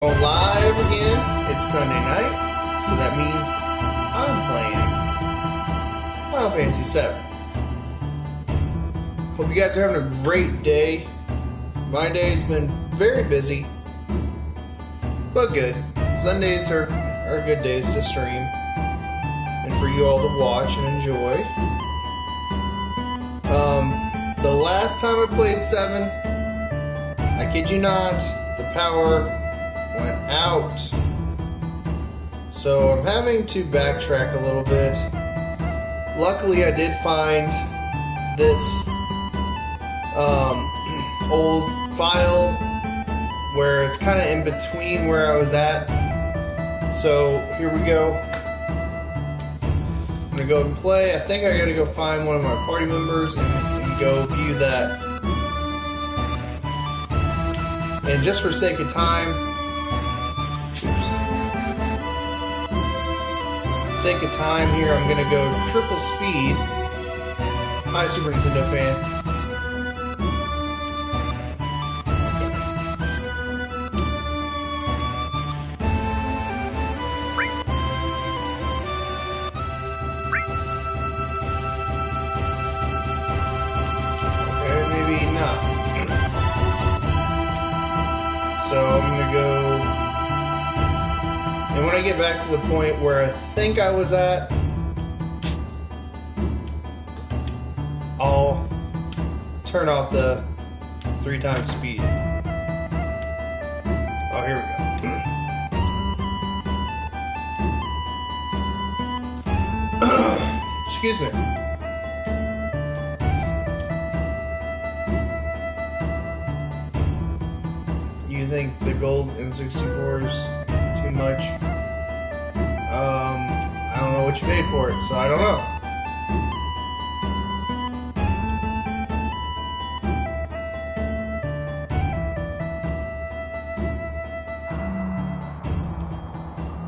Going live again. It's Sunday night, so that means I'm playing Final Fantasy VII. Hope you guys are having a great day. My day's been very busy, but good. Sundays are good days to stream and for you all to watch and enjoy. The last time I played 7, I kid you not, the power went out. So I'm having to backtrack a little bit. Luckily I did find this old file where it's kind of in between where I was at. So here we go. I'm gonna go and play. I think I gotta go find one of my party members and go view that. And just for sake of time, here, I'm gonna go triple speed. Hi, Super Nintendo fan. Okay, maybe not. So I'm gonna go. And when I get back to the point where I think I was at, I'll turn off the 3x speed. Oh, here we go. Excuse me. You think the gold N64 is too much? I don't know what you paid for it, so I don't know.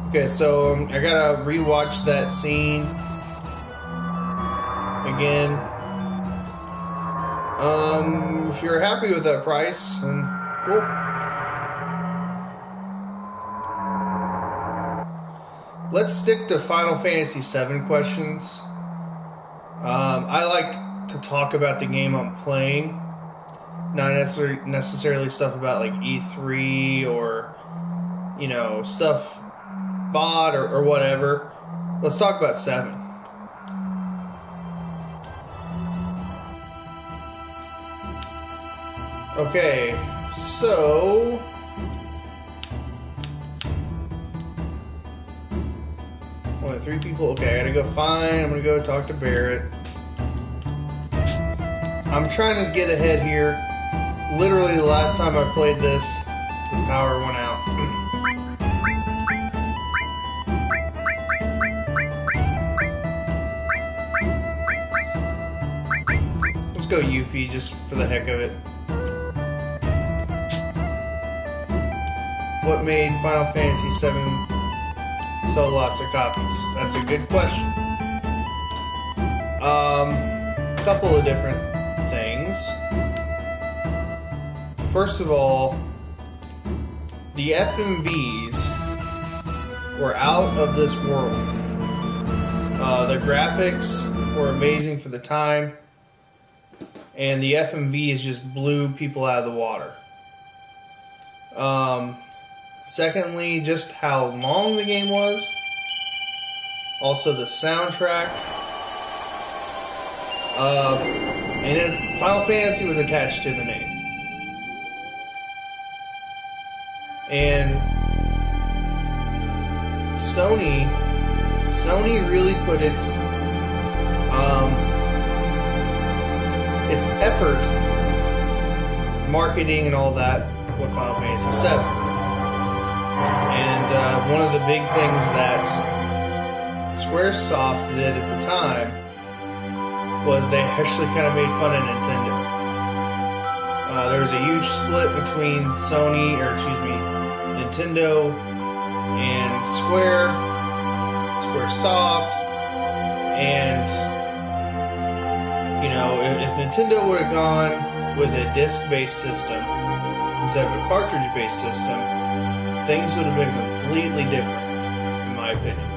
Okay, so I gotta rewatch that scene again. If you're happy with that price, then cool. Let's stick to Final Fantasy VII questions. I like to talk about the game I'm playing, not necessarily stuff about like E3 or, you know, stuff bought or whatever. Let's talk about 7. Okay, so only 3 people. Okay, I gotta go find. I'm gonna go talk to Barrett. I'm trying to get ahead here. Literally, the last time I played this, the power went out. Let's go Yuffie just for the heck of it. What made Final Fantasy VII sell lots of copies? That's a good question. Couple of different things. First of all, the FMVs were out of this world. The graphics were amazing for the time, and the FMVs just blew people out of the water. Secondly, just how long the game was. Also the soundtrack. And Final Fantasy was attached to the name. And Sony really put its effort, marketing and all that with Final Fantasy VII. And one of the big things that Squaresoft did at the time was they actually kind of made fun of Nintendo. There was a huge split between Nintendo and Squaresoft, and you know, if Nintendo would have gone with a disc-based system instead of a cartridge-based system, things would have been completely different, in my opinion.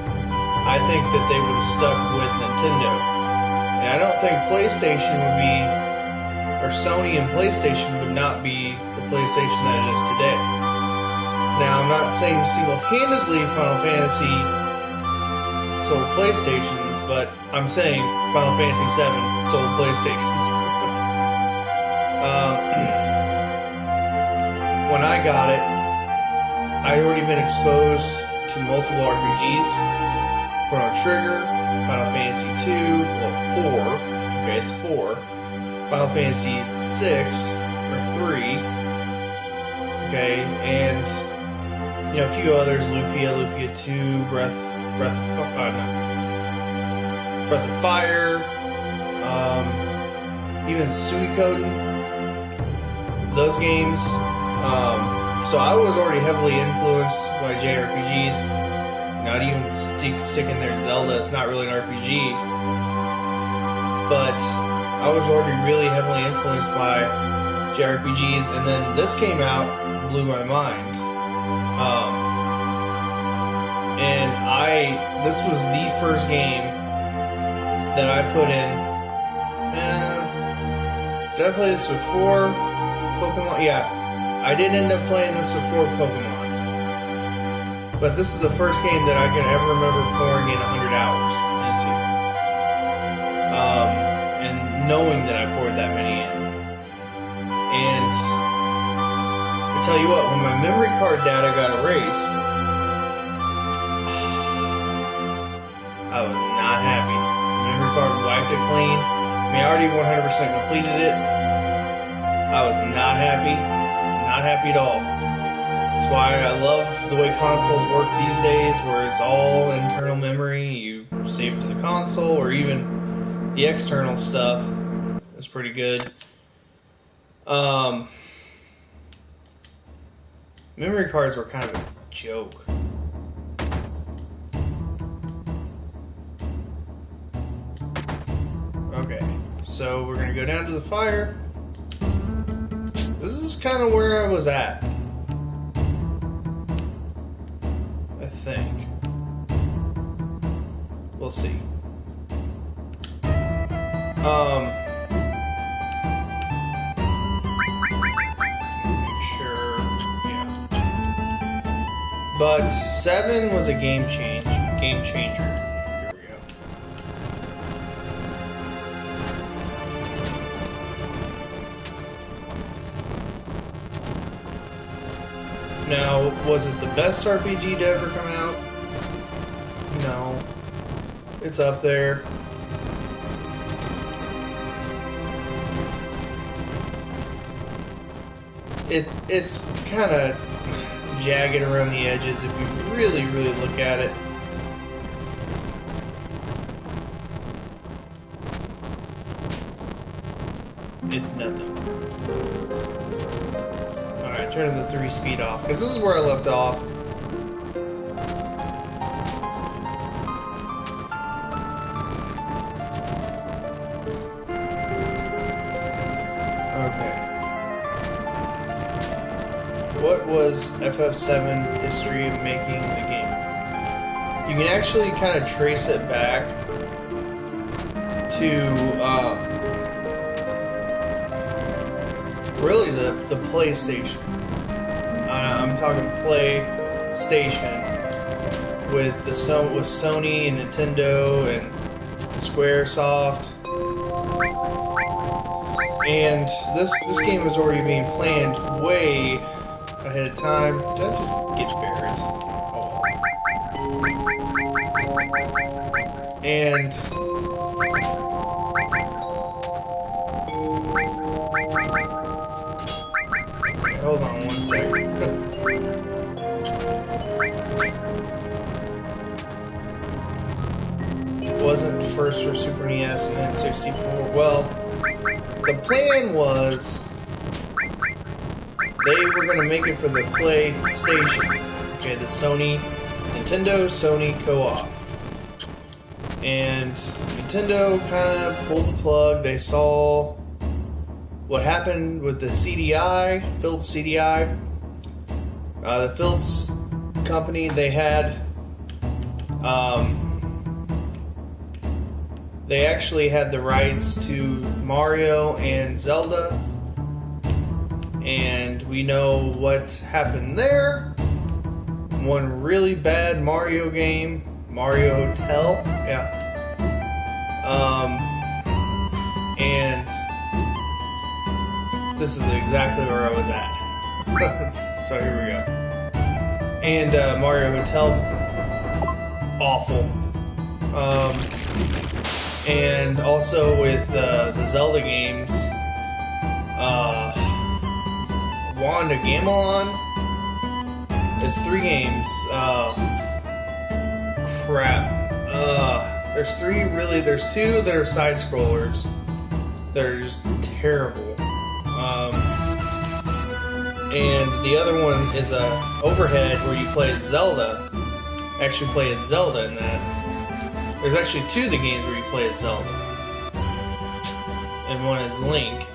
I think that they would have stuck with Nintendo. And I don't think PlayStation would be, or Sony and PlayStation would not be the PlayStation that it is today. Now, I'm not saying single-handedly Final Fantasy sold PlayStations, but I'm saying Final Fantasy VII sold PlayStations. When I got it, I'd already been exposed to multiple RPGs. Chrono Trigger, Final Fantasy 2, well 4, okay it's 4, Final Fantasy 6, or 3, okay, and, you know, a few others, Lufia 2, Breath of Fire, even Suikoden, those games. So I was already heavily influenced by JRPGs. Not even sticking there Zelda, it's not really an RPG. But I was already really heavily influenced by JRPGs, and then this came out and blew my mind. And this was the first game that I put in. Did I play this before Pokemon? Yeah, I did end up playing this before Pokemon. But this is the first game that I can ever remember pouring in 100 hours into. And knowing that I poured that many in. And I tell you what, when my memory card data got erased, I was not happy. The memory card wiped it clean. I mean, I already 100% completed it. I was not happy. Not happy at all. That's why I love the way consoles work these days, where it's all internal memory. You save it to the console, or even the external stuff. It's pretty good. Memory cards were kind of a joke. Okay, so we're gonna go down to the fire. This is kind of where I was at, I think. We'll see. Make sure, yeah. But 7 was a game changer. Here we go. Now, was it the best RPG to ever come out? No. It's up there. It's kind of jagged around the edges if you really, really look at it. It's nothing. Alright, turning the 3-speed off, because this is where I left off. What was FF7 history of making the game? You can actually kind of trace it back to really the PlayStation. I'm talking PlayStation with Sony and Nintendo and Squaresoft. And this game was already being planned way ahead of time. Did I just get buried? Oh. And hold on one second. It wasn't first for Super NES and then 64. Well, the plan was they were going to make it for the PlayStation. Okay, the Nintendo Sony co-op. And Nintendo kind of pulled the plug. They saw what happened with the CDI, Philips CDI. The Philips company, they had, they actually had the rights to Mario and Zelda, and we know what happened there. One really bad Mario game, Mario Hotel, yeah. And this is exactly where I was at. So here we go. And Mario Hotel, awful. And also with the Zelda games, Wand of Gamelon. It's 3 games. Crap. There's 2 that are side scrollers. They're just terrible. And the other one is a overhead where you play as Zelda. Actually play as Zelda in that. There's actually 2 of the games where you play as Zelda. And one is Link.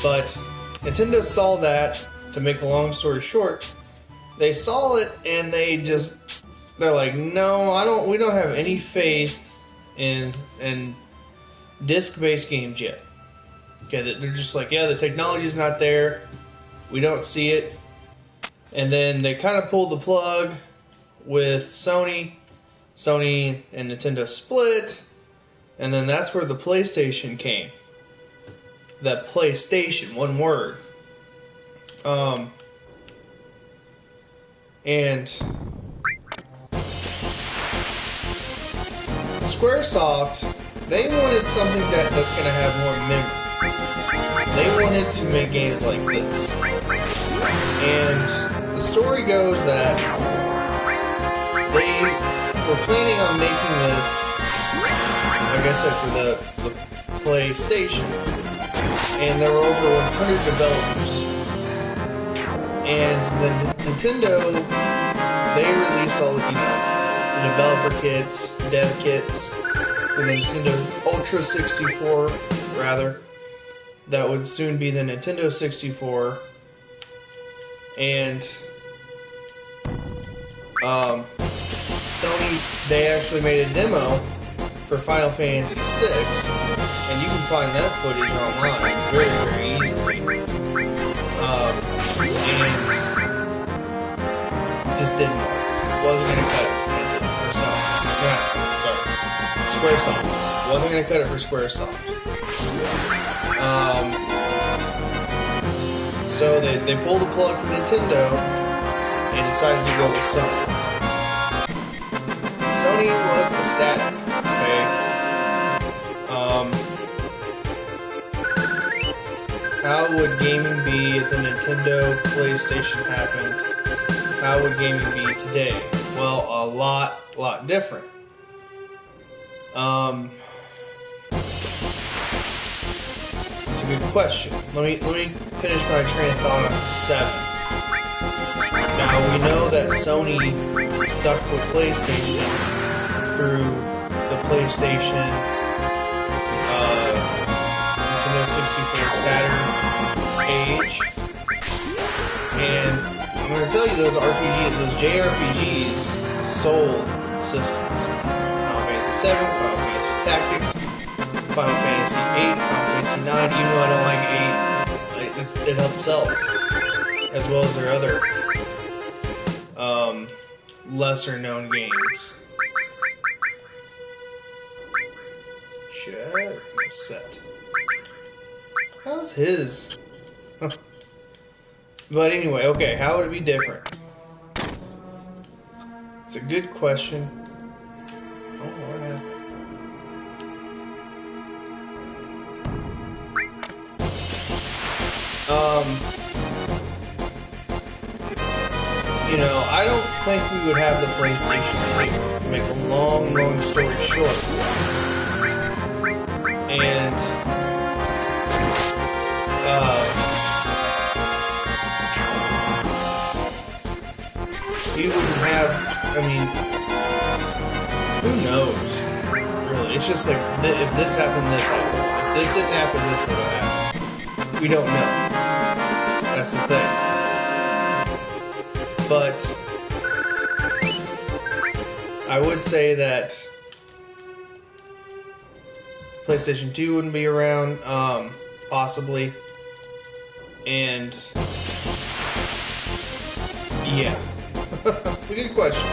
But Nintendo saw that, to make a long story short, they saw it and they're like, no, we don't have any faith in disc-based games yet. Okay, they're just like, yeah, the technology's not there. We don't see it. And then they kind of pulled the plug with Sony. Sony and Nintendo split. And then that's where the PlayStation came. That PlayStation, one word. And Squaresoft, they wanted something that's going to have more memory. They wanted to make games like this. And the story goes that they were planning on making this, like I said, for the PlayStation. And there were over 100 developers. And then Nintendo, they released all the developer kits, dev kits, for the Nintendo Ultra 64, rather. That would soon be the Nintendo 64. And Sony, they actually made a demo for Final Fantasy VI, and you can find that footage online very, very easily. And just didn't work. Wasn't going to cut it for Sony. Sorry. Squaresoft. Wasn't going to cut it for Squaresoft. So they pulled the plug from Nintendo and decided to go with Sony. Sony was ecstatic, okay? How would gaming be if the Nintendo PlayStation happened? How would gaming be today? Well, a lot different. It's a good question. Let me finish my train of thought on 7. Now we know that Sony stuck with PlayStation through the PlayStation, Nintendo 64, Saturn age, and I'm going to tell you those RPGs, those JRPGs, sold systems. Final Fantasy 7, Final Fantasy Tactics, Final Fantasy 8, Final Fantasy 9, even though I don't like 8, it helps sell, as well as their other lesser known games. Check, set. How's his? But anyway, okay, how would it be different? It's a good question. Oh, what happened? You know, I don't think we would have the PlayStation 2, to make a long story short. And, you wouldn't have, I mean, who knows, really? It's just like, if this happened, this happens. If this didn't happen, this would have happened. We don't know. That's the thing. But I would say that PlayStation 2 wouldn't be around, possibly. And yeah, it's a good question.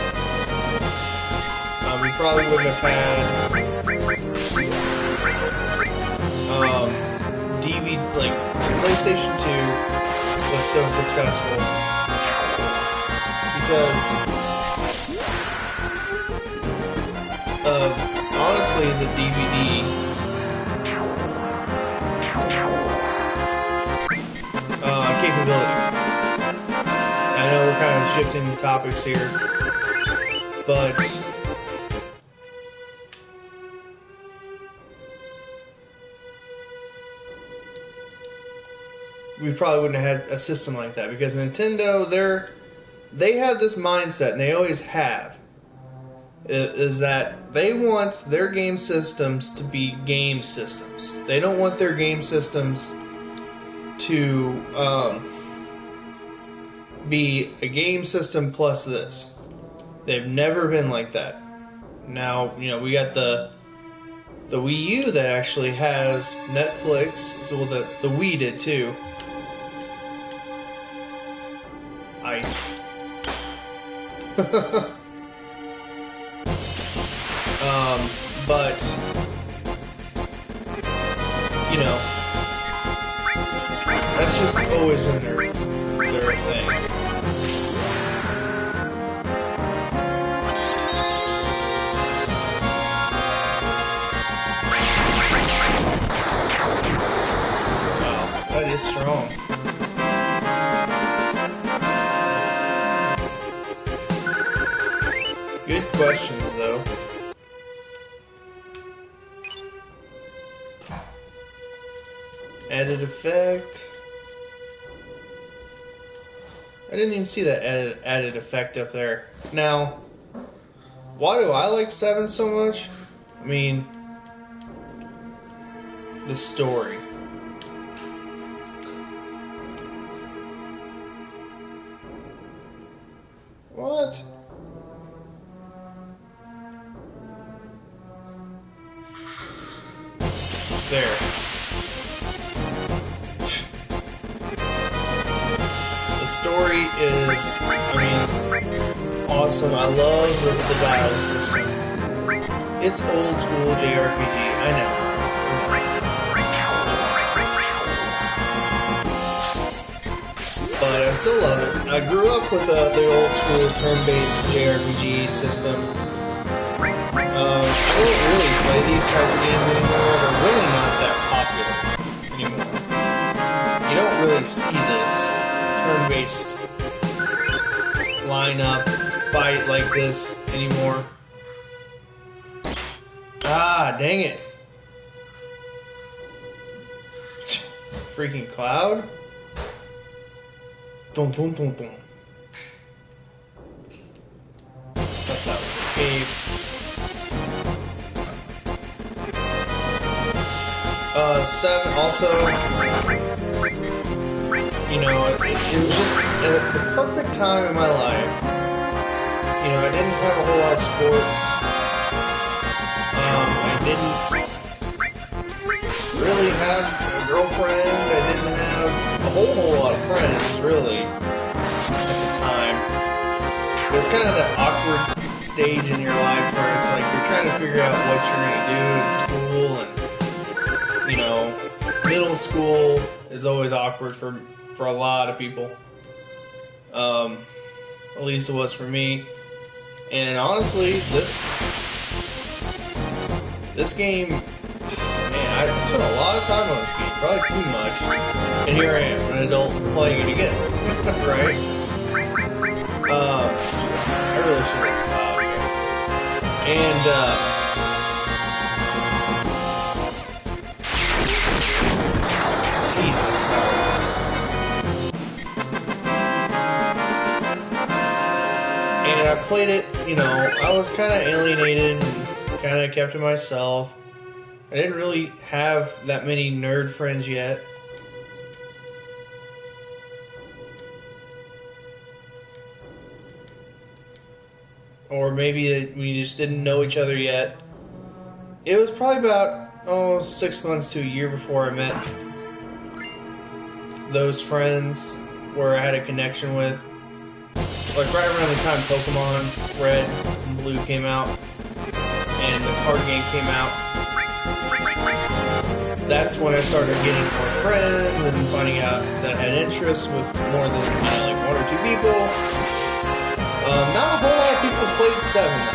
We probably wouldn't have had DVD, like PlayStation 2 was so successful because honestly the DVD capability. I know we're kind of shifting topics here, but we probably wouldn't have had a system like that because Nintendo, they have this mindset, and they always have, is that they want their game systems to be game systems. They don't want their game systems to be a game system plus this. They've never been like that. Now, you know, we got the Wii U that actually has Netflix. So the Wii did too. Ice. But you know, that's just always been their thing. Wow, that is strong. Good questions, though. Added effect. I didn't even see that added effect up there. Now, why do I like 7 so much? I mean, the story. What? There. The story is, I mean, awesome. I love the dial system. It's old school JRPG, I know. But I still love it. I grew up with the old school turn-based JRPG system. I don't really play these type of games anymore. They're really not that popular anymore. You don't really see this turn-based lineup fight like this anymore. Ah, dang it. Freaking Cloud? Dun dun dun dun. Thought that was a cave. 7 also, you know, it was just the perfect time in my life. You know, I didn't have a whole lot of sports. I didn't really have a girlfriend. I didn't have a whole lot of friends, really, at the time. It was kind of that awkward stage in your life where it's like you're trying to figure out what you're going to do in school, and you know, middle school is always awkward for a lot of people. At least it was for me. And honestly, this game, man, I spent a lot of time on this game, probably too much. And here I am, an adult playing it again, right? I really should have. And I played it, you know, I was kind of alienated and kind of kept to myself. I didn't really have that many nerd friends yet. or maybe we just didn't know each other yet. It was probably about 6 months to a year before I met those friends where I had a connection with. Like right around the time Pokemon Red and Blue came out and the card game came out. That's when I started getting more friends and finding out that I had interests with more than like 1 or 2 people. Not a whole lot of people played 7 though.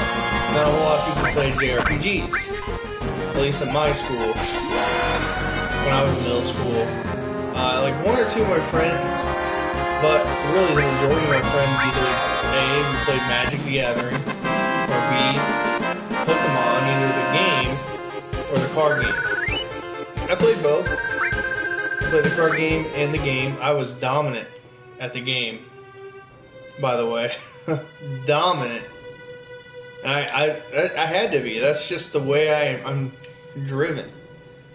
Not a whole lot of people played JRPGs. At least in my school. When I was in middle school. Like 1 or 2 of my friends, but really the majority of my friends either A, we played Magic the Gathering, or B, Pokemon, either the game or the card game. I played both. I played the card game and the game. I was dominant at the game, by the way. Dominant. I had to be. That's just the way I'm driven.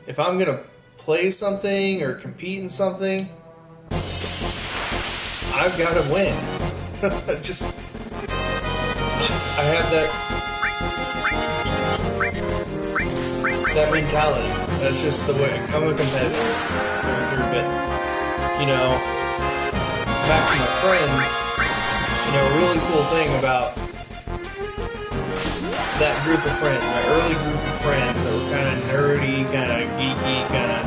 If I'm going to play something or compete in something, I've got to win. I have that mentality. That's just the way. I'm a competitor going through, but back to my friends, a really cool thing about that group of friends, my early group of friends that were kind of nerdy, kind of geeky, kind of,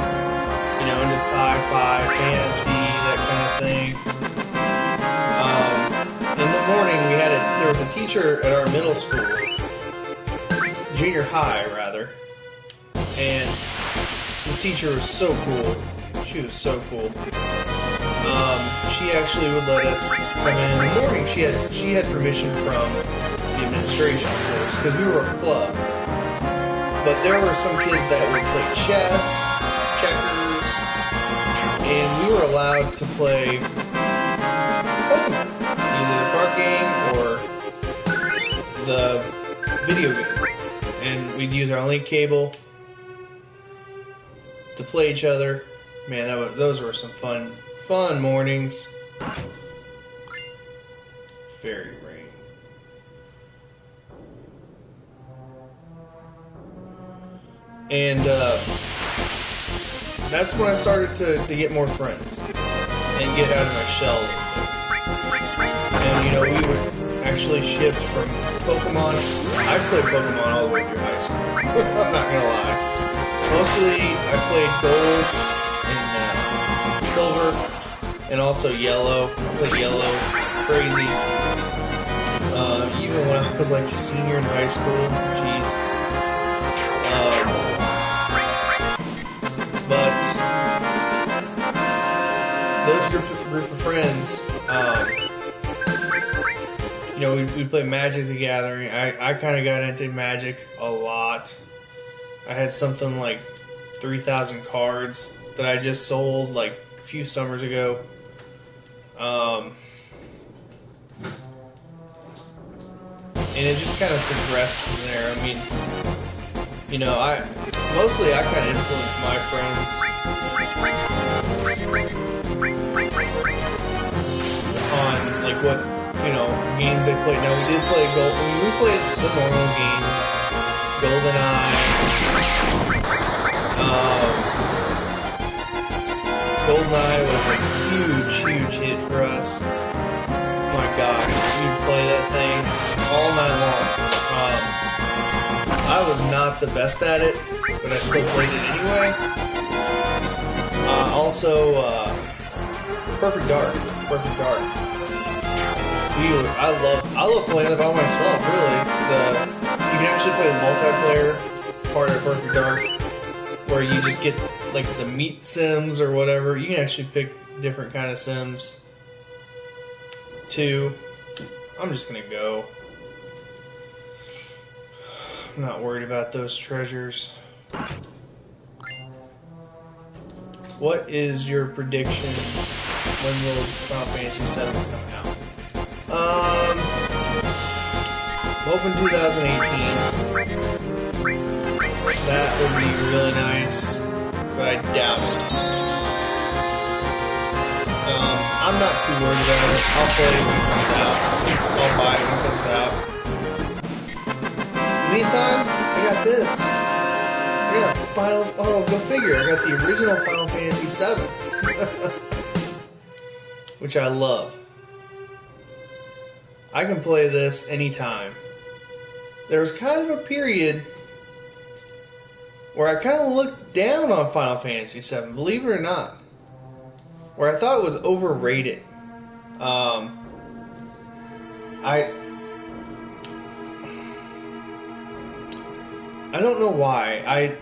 into sci-fi, fantasy, that kind of thing. In the morning, there was a teacher at our middle school, junior high, rather, and this teacher was so cool. She was so cool. She actually would let us come in the morning. She had permission from the administration, of course, because we were a club. But there were some kids that would play chess, checkers, and we were allowed to play Pokemon, either the card game or the video game. And we'd use our link cable to play each other. Man, those were some fun mornings. Fairy rain. And that's when I started to get more friends and get out of my shell. And we would actually shift from Pokemon. I played Pokemon all the way through high school. I'm not gonna lie. Mostly I played Gold and Silver, and also Yellow. I played Yellow crazy. Even when I was like a senior in high school. Jeez. But those group of friends, we play Magic the Gathering. I kind of got into Magic a lot. I had something like 3,000 cards that I just sold like a few summers ago. And it just kind of progressed from there. I mean, I kind of influenced my friends on like what games they played. Now we did play Gold. I mean, we played the normal games, GoldenEye. GoldenEye was a huge hit for us. My gosh, we'd play that thing all night long. I was not the best at it, but I still played it anyway. Also, Perfect Dark. I love playing it by myself. Really, you can actually play the multiplayer part of Perfect Dark, where you just get like the meat sims or whatever. You can actually pick different kind of sims too. I'm just gonna go. I'm not worried about those treasures. What is your prediction? When will Final Fantasy VII come out? Open 2018. That would be really nice, but I doubt it. I'm not too worried about it. I'll play it when it comes out. I'll buy it when it comes out. Meantime, I got this. I got Final. Oh, go figure. I got the original Final Fantasy VII, which I love. I can play this anytime. There was kind of a period where I kind of looked down on Final Fantasy VII, believe it or not, where I thought it was overrated. I don't know why. I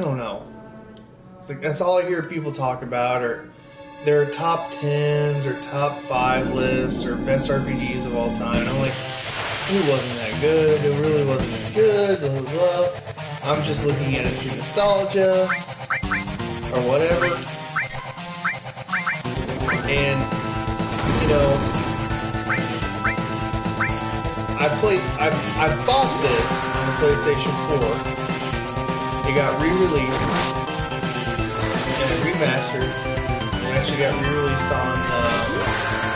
don't know. It's like that's all I hear people talk about, or their top 10s or top 5 lists or best RPGs of all time. And I'm like, it wasn't that good. It really wasn't that good. Blah, blah, blah. I'm just looking at it through nostalgia or whatever. And you know, I bought this on the PlayStation 4. It got re-released and remastered. It actually got re-released on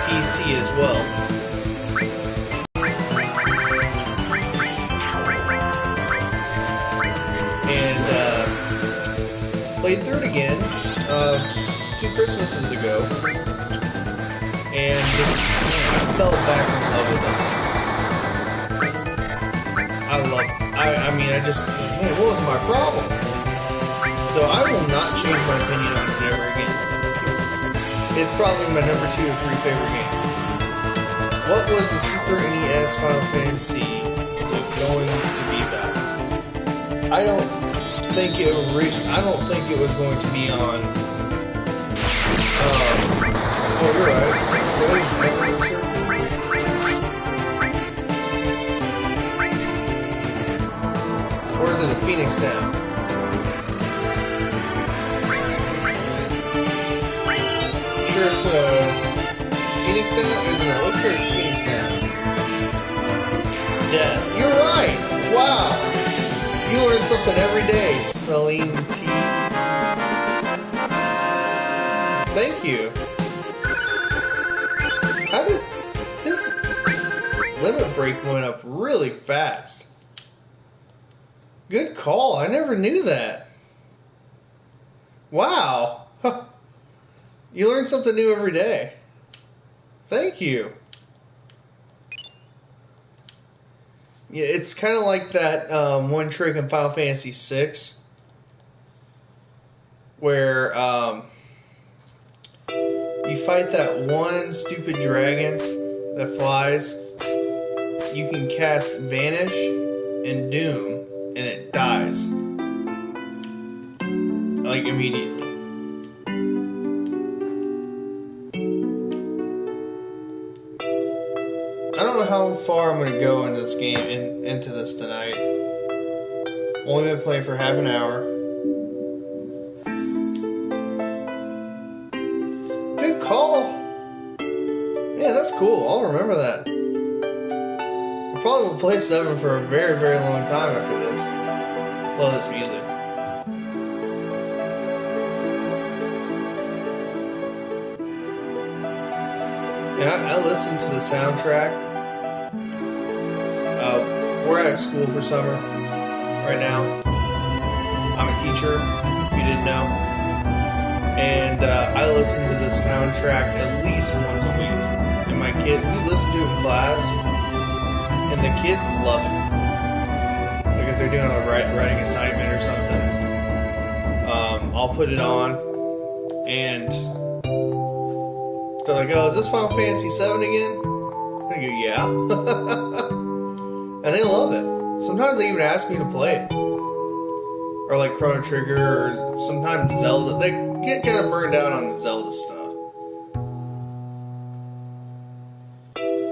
PC as well. And played through it again 2 Christmases ago, and just fell back in love with it. Man, what was my problem? So I will not change my opinion on it ever again. It's probably my number 2 or 3 favorite game. What was the Super NES Final Fantasy going to be about? I don't think it was going to be on. Oh, you're right. Or is it a Phoenix Down? Sure, it's a Phoenix Down? Isn't it? Looks like it's Phoenix Down. Death. You're right! Wow! You learn something every day, Celine T. Thank you. How did this limit break went up really fast? Good call. I never knew that. Wow. You learn something new every day. Thank you. Yeah, it's kind of like that one trick in Final Fantasy VI where you fight that one stupid dragon that flies. You can cast Vanish and Doom, and it dies. Like, immediately. I don't know how far I'm going to go into this game, into this tonight. Only been playing for half an hour. Good call! Yeah, that's cool. I'll remember that. I probably will play 7 for a very, very long time after this. Love this music. And I listen to the soundtrack. We're out of school for summer right now. I'm a teacher, if you didn't know. And I listen to the soundtrack at least once a week. And we listen to it in class, and the kids love it. Like if they're doing a writing assignment or something, I'll put it on, and they're like, "Oh, is this Final Fantasy VII again?" I go, "Yeah," and they love it. Sometimes they even ask me to play it, or like Chrono Trigger, or sometimes Zelda. They get kind of burned out on the Zelda stuff.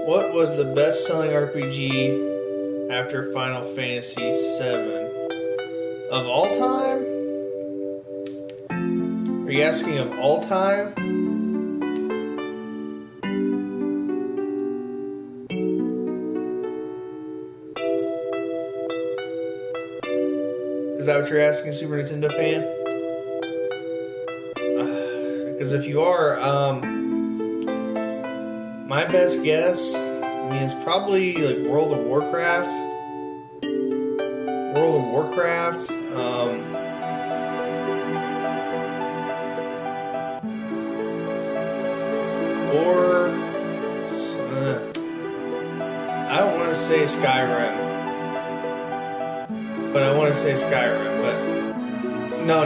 What was the best-selling RPG after Final Fantasy VII of all time? Are you asking of all time? Is that what you're asking, Super Nintendo fan? Because if you are, my best guess mean, it's probably like World of Warcraft. World of Warcraft. Or I don't want to say Skyrim, but I want to say Skyrim. But no.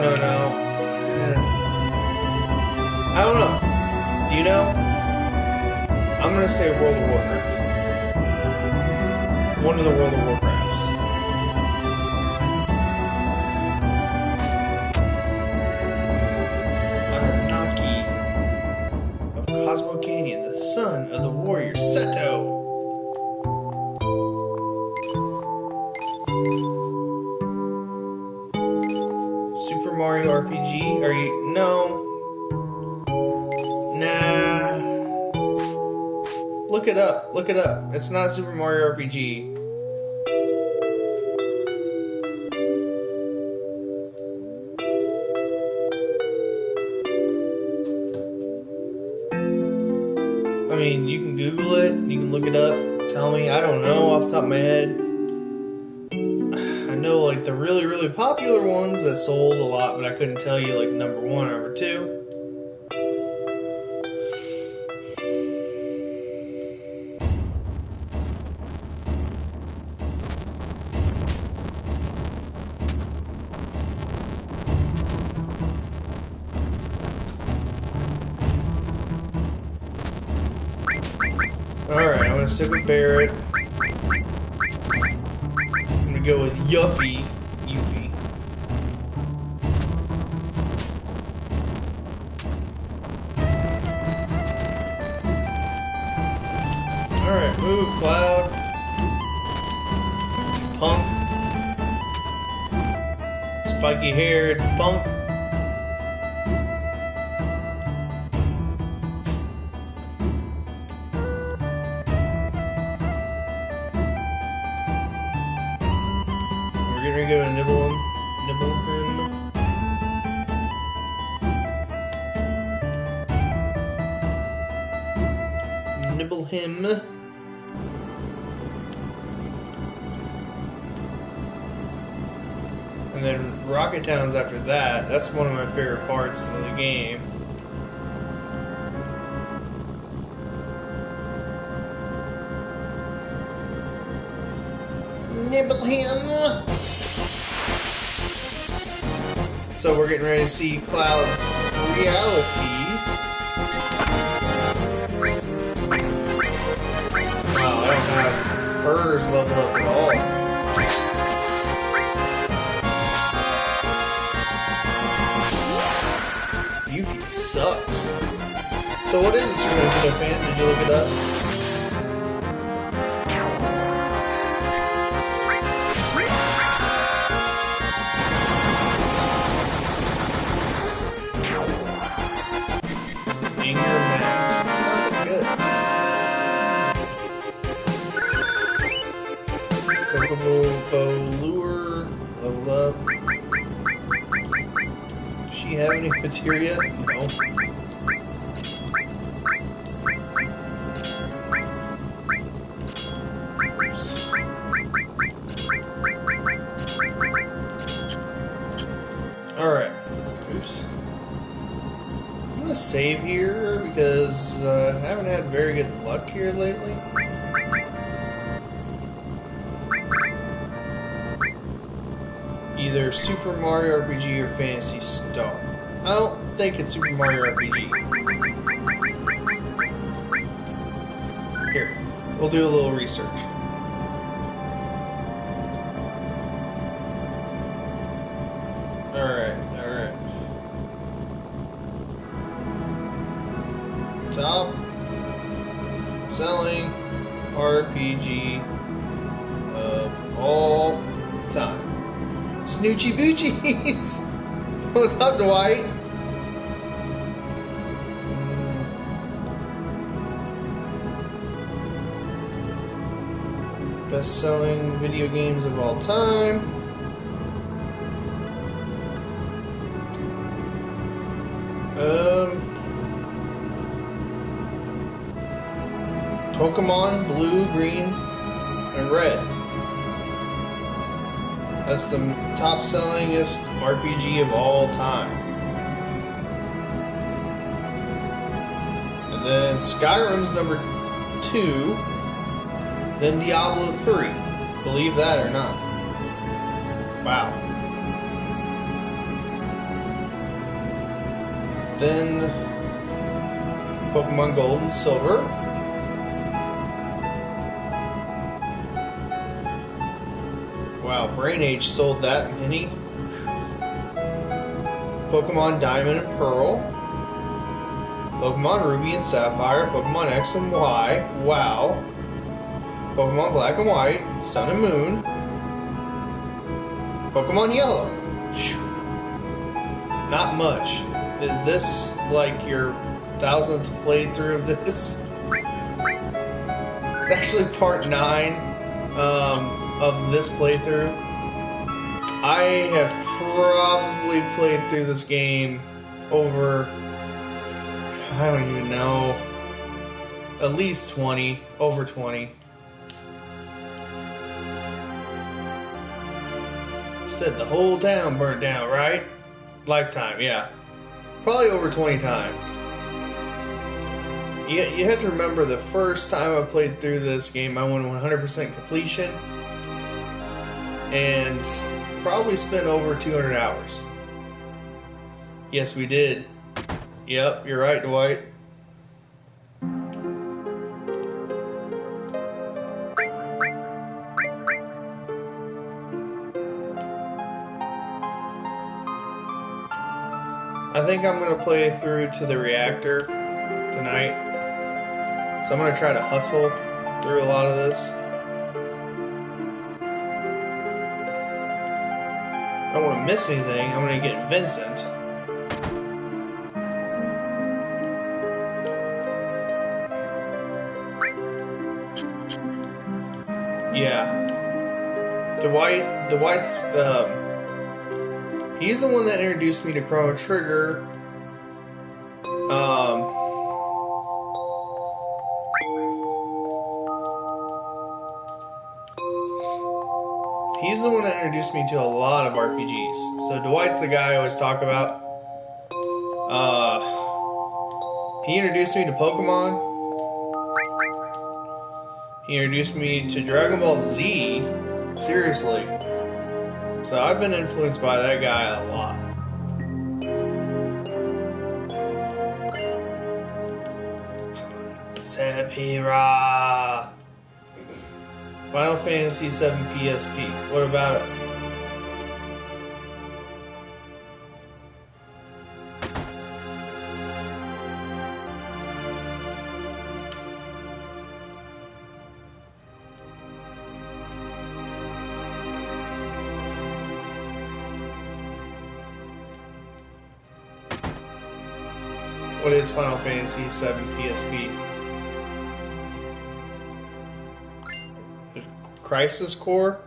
I don't know. Do you know? I'm gonna say World of Warcraft. One of the World of Warcrafts. Aranaki of Cosmo Canyon, the son of the warrior Seto. Super Mario RPG? Are you? No. Nah. Look it up. Look it up. It's not Super Mario RPG. I mean, you can Google it. You can look it up. Tell me. I don't know off the top of my head. I know like the really, really popular ones that sold a lot, but I couldn't tell you like number 1 or number 2. Alright, I'm gonna stick with Barret. I'm gonna go with Yuffie. Alright, move, Cloud. Punk. Spiky haired punk. We're gonna go to Nibble him. Nibble him. And then Rocket Town's after that. That's one of my favorite parts of the game. Nibble him! So we're getting ready to see Cloud's reality. Wow, I don't have hers level up at all. Yuffie sucks. So what is a Super Nintendo fan? Did you look it up? Anger Max. It's not that good. Chocobo Lure. Level up. Does she have any materia? No. Alright. Oops. I'm gonna save here because I haven't had very good luck here lately. Either Super Mario RPG or Phantasy Star. I don't think it's Super Mario RPG. Here, we'll do a little research. Alright. Top selling RPG of all time. Snoochie Boochies! What's up, Dwight? Best-selling video games of all time. Pokemon Blue, Green, and Red. That's the top sellingest RPG of all time. And then Skyrim's number 2, then Diablo 3. Believe that or not. Wow. Then Pokemon Gold and Silver. Wow, Brain Age sold that many. Pokemon Diamond and Pearl. Pokemon Ruby and Sapphire. Pokemon X and Y. Wow. Pokemon Black and White. Sun and Moon. Pokemon Yellow. Not much. Is this like your 1000th playthrough of this? It's actually part 9 of this playthrough. I have probably played through this game over, I don't even know, at least 20, over 20. Said the whole town burnt down, right? Lifetime, yeah. Probably over 20 times. You have to remember the first time I played through this game, I went 100% completion. And probably spent over 200 hours. Yes, we did. Yep, you're right, Dwight. I think I'm going to play through to the reactor tonight. So I'm going to try to hustle through a lot of this. I don't want to miss anything. I'm going to get Vincent. Yeah. Dwight's, he's the one that introduced me to Chrono Trigger. He's the one that introduced me to a lot of RPGs. So Dwight's the guy I always talk about. He introduced me to Pokemon. He introduced me to Dragon Ball Z. Seriously. So I've been influenced by that guy a lot. Sephiroth. Final Fantasy VII PSP. What about it? What is Final Fantasy VII PSP? Crisis Core?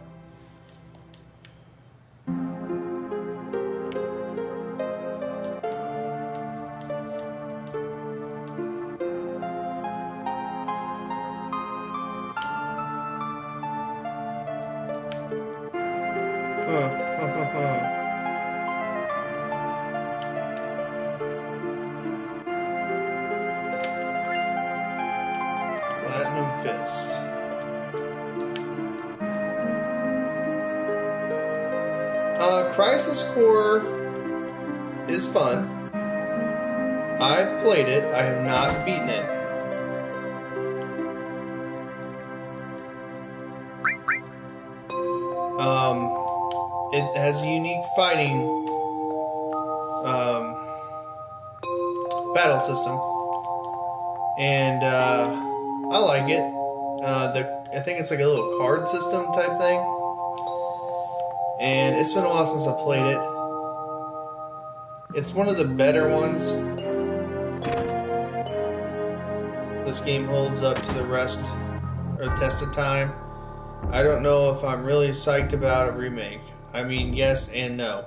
Platinum Fist. Crisis Core is fun. I've played it. I have not beaten it. It has a unique fighting battle system, and I like it. I think it's like a little card system type thing. And it's been a while since I played it. It's one of the better ones. This game holds up to the rest, or test of time. I don't know if I'm really psyched about a remake. I mean, yes and no.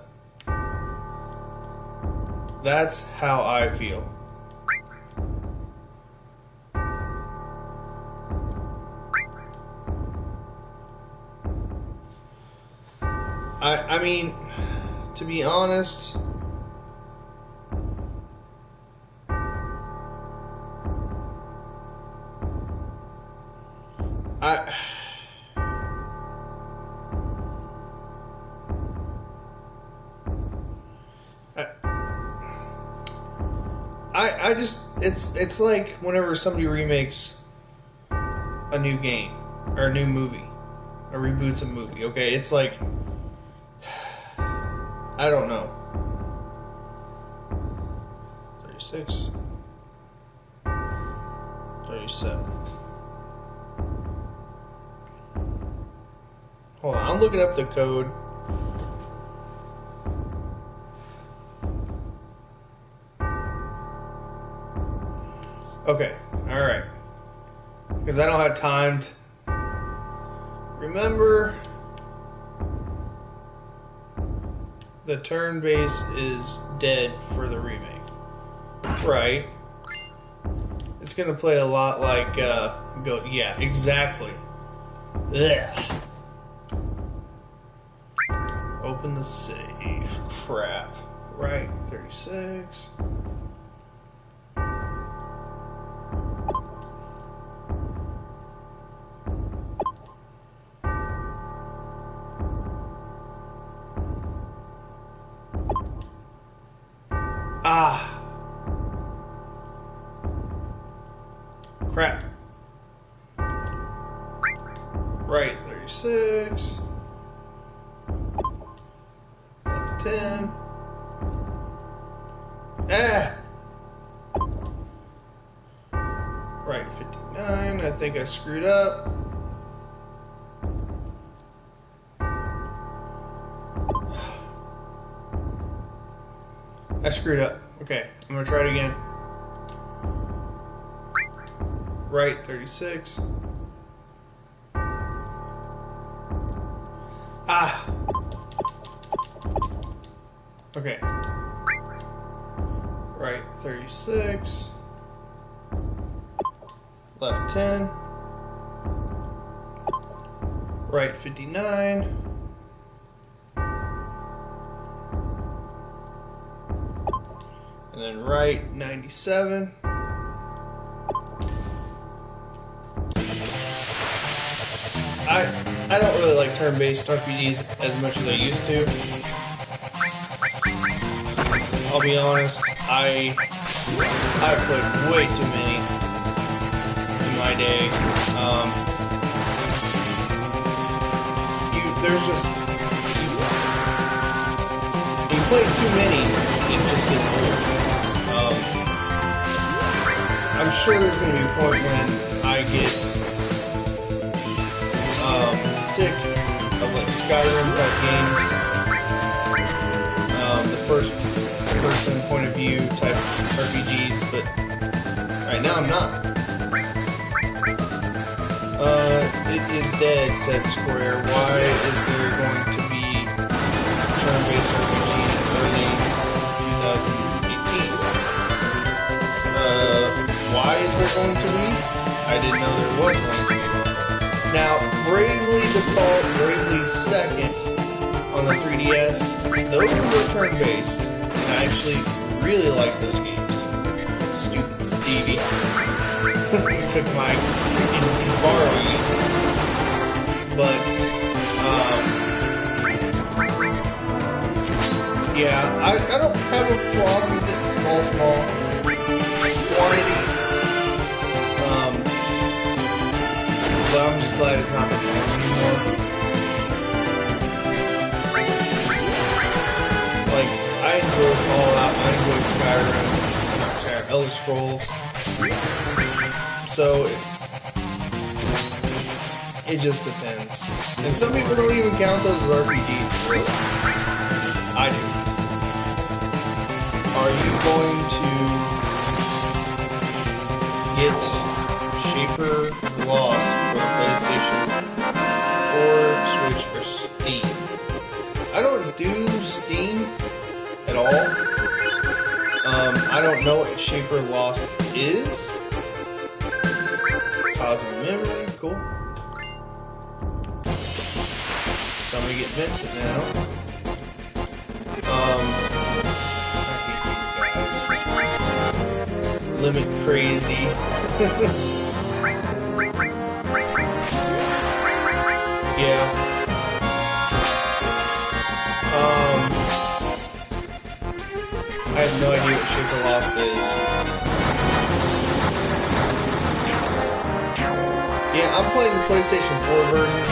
That's how I feel. I mean, to be honest, I just it's like whenever somebody remakes a new game or a new movie or reboots a movie. Okay, it's like I don't know. 36, 37. Hold on, I'm looking up the code. Okay, alright. Because I don't have time to remember, the turn base is dead for the remake. Right. It's gonna play a lot like Go. Yeah, exactly. Ugh. Open the save. Crap. Right. 36. Ah. Crap. Right, 36. Left 10. Ah! Right, 59. I think I screwed up. I screwed up. Okay, I'm gonna try it again. Right, 36. Ah! Okay. Right, 36. Left 10. Right, 59. And then right, 97. I don't really like turn-based RPGs as much as I used to. I'll be honest, I played way too many in my day. There's just you play too many, it just gets old. I'm sure there's going to be a point when I get sick of like Skyrim type games, the first person point of view type RPGs, but right now I'm not. It is dead, said Square. Why is there going to be turn-based RPG in early 2018? Why is there going to be? I didn't know there was going to be. Now, Bravely Default, Bravely Second on the 3DS, those were turn-based, and I actually really like those games. Stupid Stevie. Took my borrowing it. But, yeah, I don't have a problem with it in small quantities. But I'm just glad it's not the norm anymore. Like, I enjoy Fallout, I enjoy Skyrim, not Skyrim, Elder Scrolls. So, it just depends. And some people don't even count those as RPGs, really. I do. Are you going to get Shaper Lost for PlayStation or Switch or Steam? I don't do Steam at all. I don't know what Shaper Lost is. Cosmic Memory, cool. So I'm gonna get Vincent now. I hate these guys. Limit crazy. Yeah. I have no idea what Shaker Lost is. Yeah, I'm playing the PlayStation 4 version,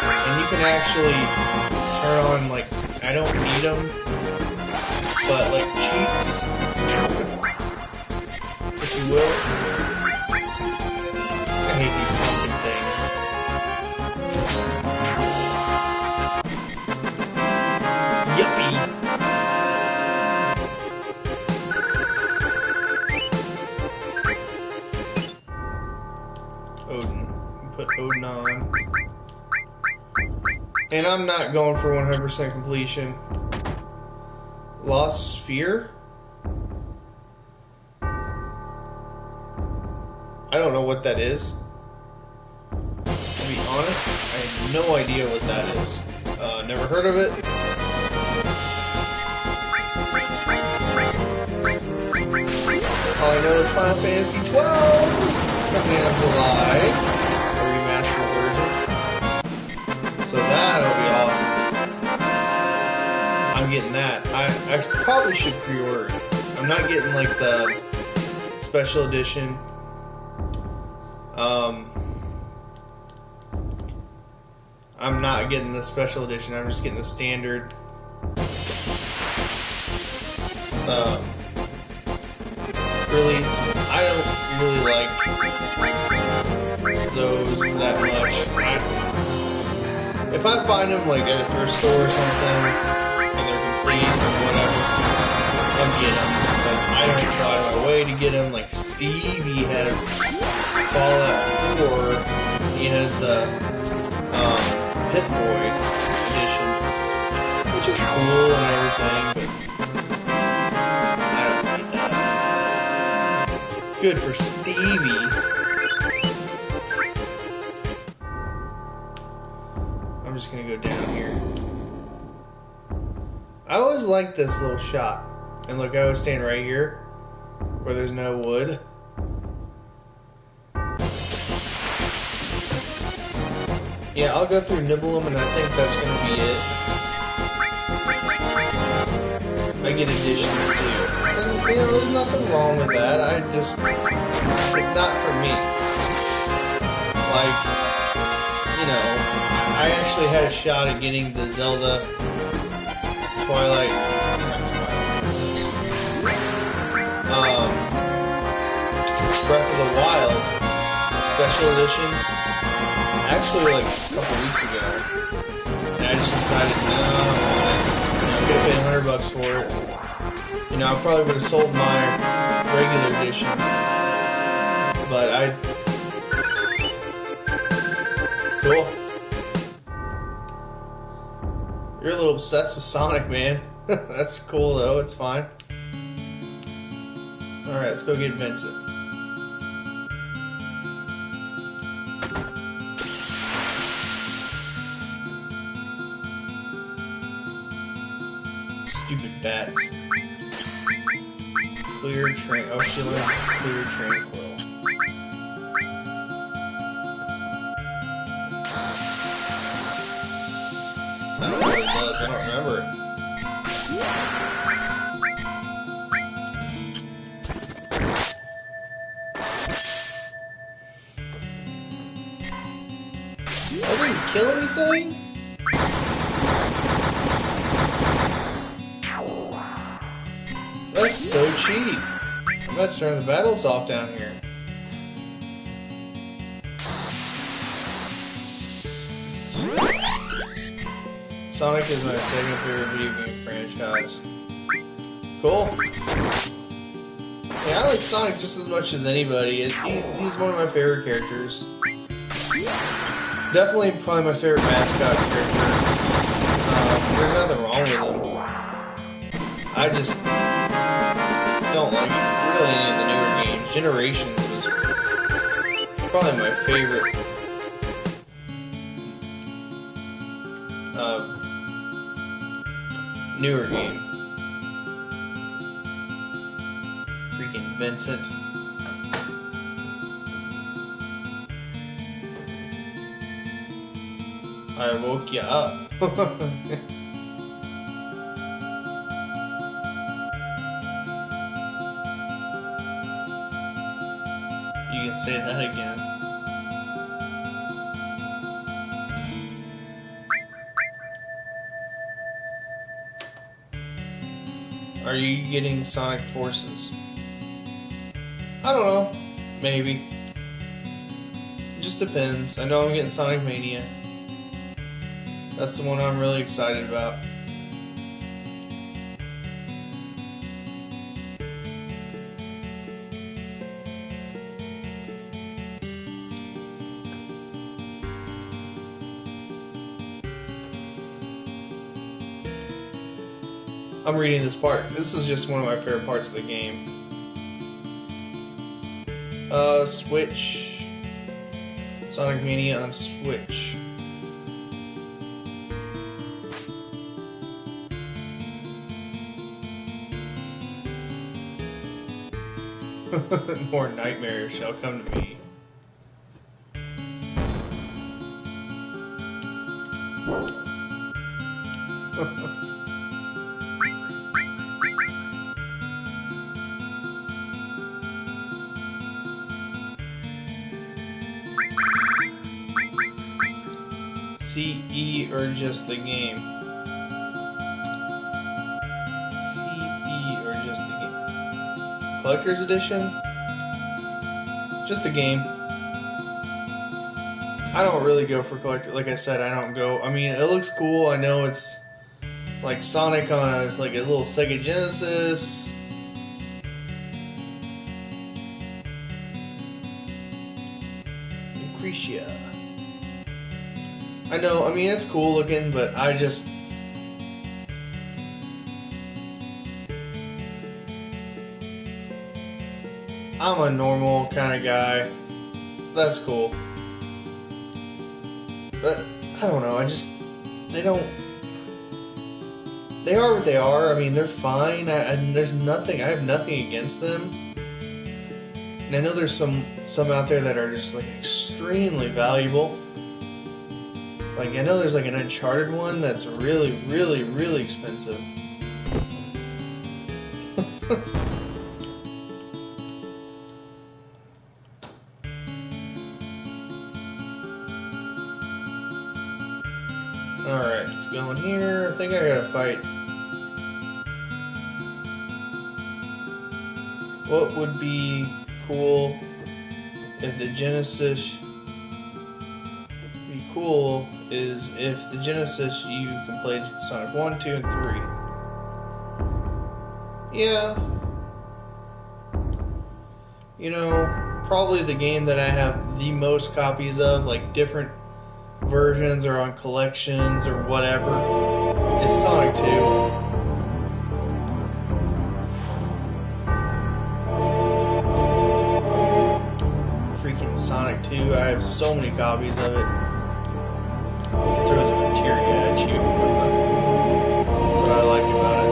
and you can actually turn on, like, I don't need them, but, like, cheats, if you will. I hate these pumpkin things. Yuffie! Odin. Put Odin on. And I'm not going for 100% completion. Lost Sphere? I don't know what that is. To be honest, I have no idea what that is. Never heard of it. All I know is Final Fantasy 12! It's coming out in July. A remastered version. So that'll be awesome. I'm getting that. I probably should pre-order it. I'm not getting like the special edition. I'm not getting the special edition. I'm just getting the standard. Release. I don't really like those that much. If I find them like at a thrift store or something and they're complete or whatever, I'll get them. But I don't go out of my way to get them. Like Steve, he has Fallout 4. He has the Pip-Boy edition, which is cool and everything, but I don't need that. Good for Stevie. I'm just gonna go down here. I always like this little shot. And look, I was standing right here where there's no wood. Yeah, I'll go through nibble them, and I think that's going to be it. I get additions too. And, you know, there's nothing wrong with that. It's not for me. Like, you know, I actually had a shot at getting the Zelda Twilight Princess. Breath of the Wild Special Edition. Actually, like a couple weeks ago, and I just decided, no, I'm gonna pay $100 for it. You know, I probably would have sold my regular edition, but cool. You're a little obsessed with Sonic, man. That's cool, though. It's fine. All right, let's go get Vincent. Stupid bats. Clear train. Oh, she learned clear tranquil. I don't know what it does. I don't remember it. I didn't kill anything? That's so cheap. I'm about to turn the battles off down here. Sonic is my second favorite video game franchise. Cool. Yeah, I like Sonic just as much as anybody. He's one of my favorite characters. Definitely probably my favorite mascot character. There's nothing wrong with him. I just don't like really any of the newer games. Generations was probably my favorite. Newer game. Freaking Vincent. I woke you up. You can say that again. Are you getting Sonic Forces? I don't know. Maybe. It just depends. I know I'm getting Sonic Mania. That's the one I'm really excited about. I'm reading this part. This is just one of my favorite parts of the game. Switch. Sonic Mania on Switch. More nightmares shall come to me. CE or just the game? CE or just the game? Collector's Edition? Just the game. I don't really go for collector. Like I said, I don't go. I mean, it looks cool. I know it's like Sonic on a little Sega Genesis. Lucretia. I know. I mean, it's cool looking, but I'm a normal kind of guy. That's cool. But, I don't know, they are what they are. I mean, they're fine. I have nothing against them. And I know there's some out there that are just, like, extremely valuable. Like, I know there's, like, an Uncharted one that's really, really, really expensive. Alright, let's go in here. I think I gotta fight. What would be cool if the Genesis... cool is if the Genesis you can play Sonic 1, 2, and 3. Yeah. You know, probably the game that I have the most copies of, like different versions or on collections or whatever, is Sonic 2. Freaking Sonic 2, I have so many copies of it. It throws a materia at you. That's what I like about it.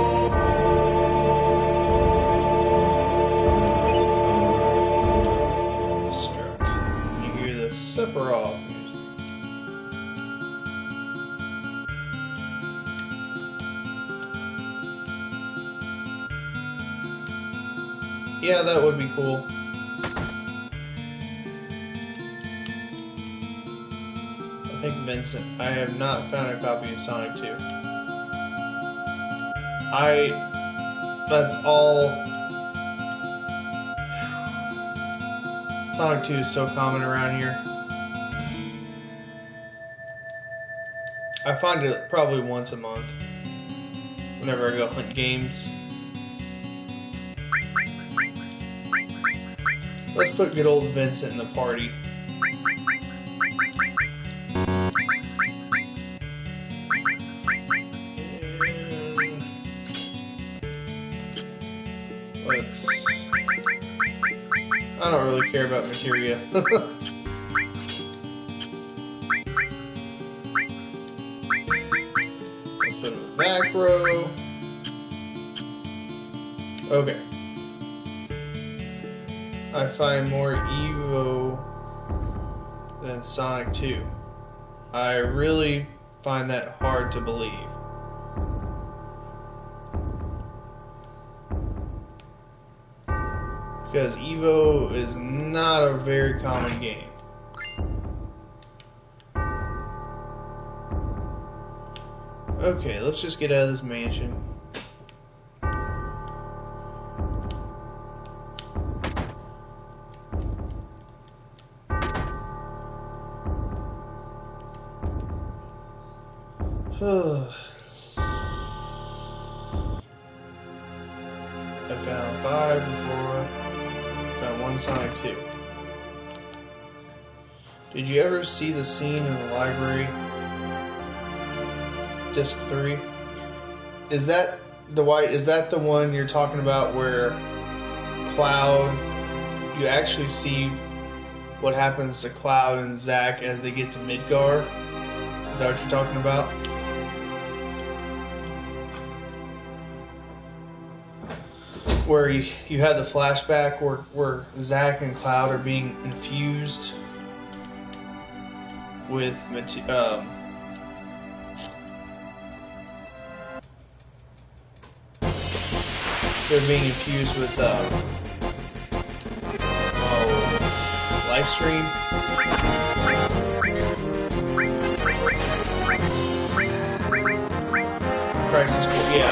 Destruct. You hear the Sephiroth music. Yeah, that would be cool. I think Vincent. I have not found a copy of Sonic 2. That's all. Sonic 2 is so common around here. I find it probably once a month. Whenever I go hunt games. Let's put good old Vincent in the party. I don't really care about materia. Let's put him in the back row. Okay. I find more Evo than Sonic 2. I really find that hard to believe. Because Evo is not a very common game. Okay, let's just get out of this mansion. I found 5 before. Found 1 Sonic 2. Did you ever see the scene in the library? Disc 3? Is that the one you're talking about where Cloud, you actually see what happens to Cloud and Zack as they get to Midgar? Is that what you're talking about? Where you have the flashback where Zack and Cloud are being infused with they're being infused with Lifestream. Crisis Core, yeah.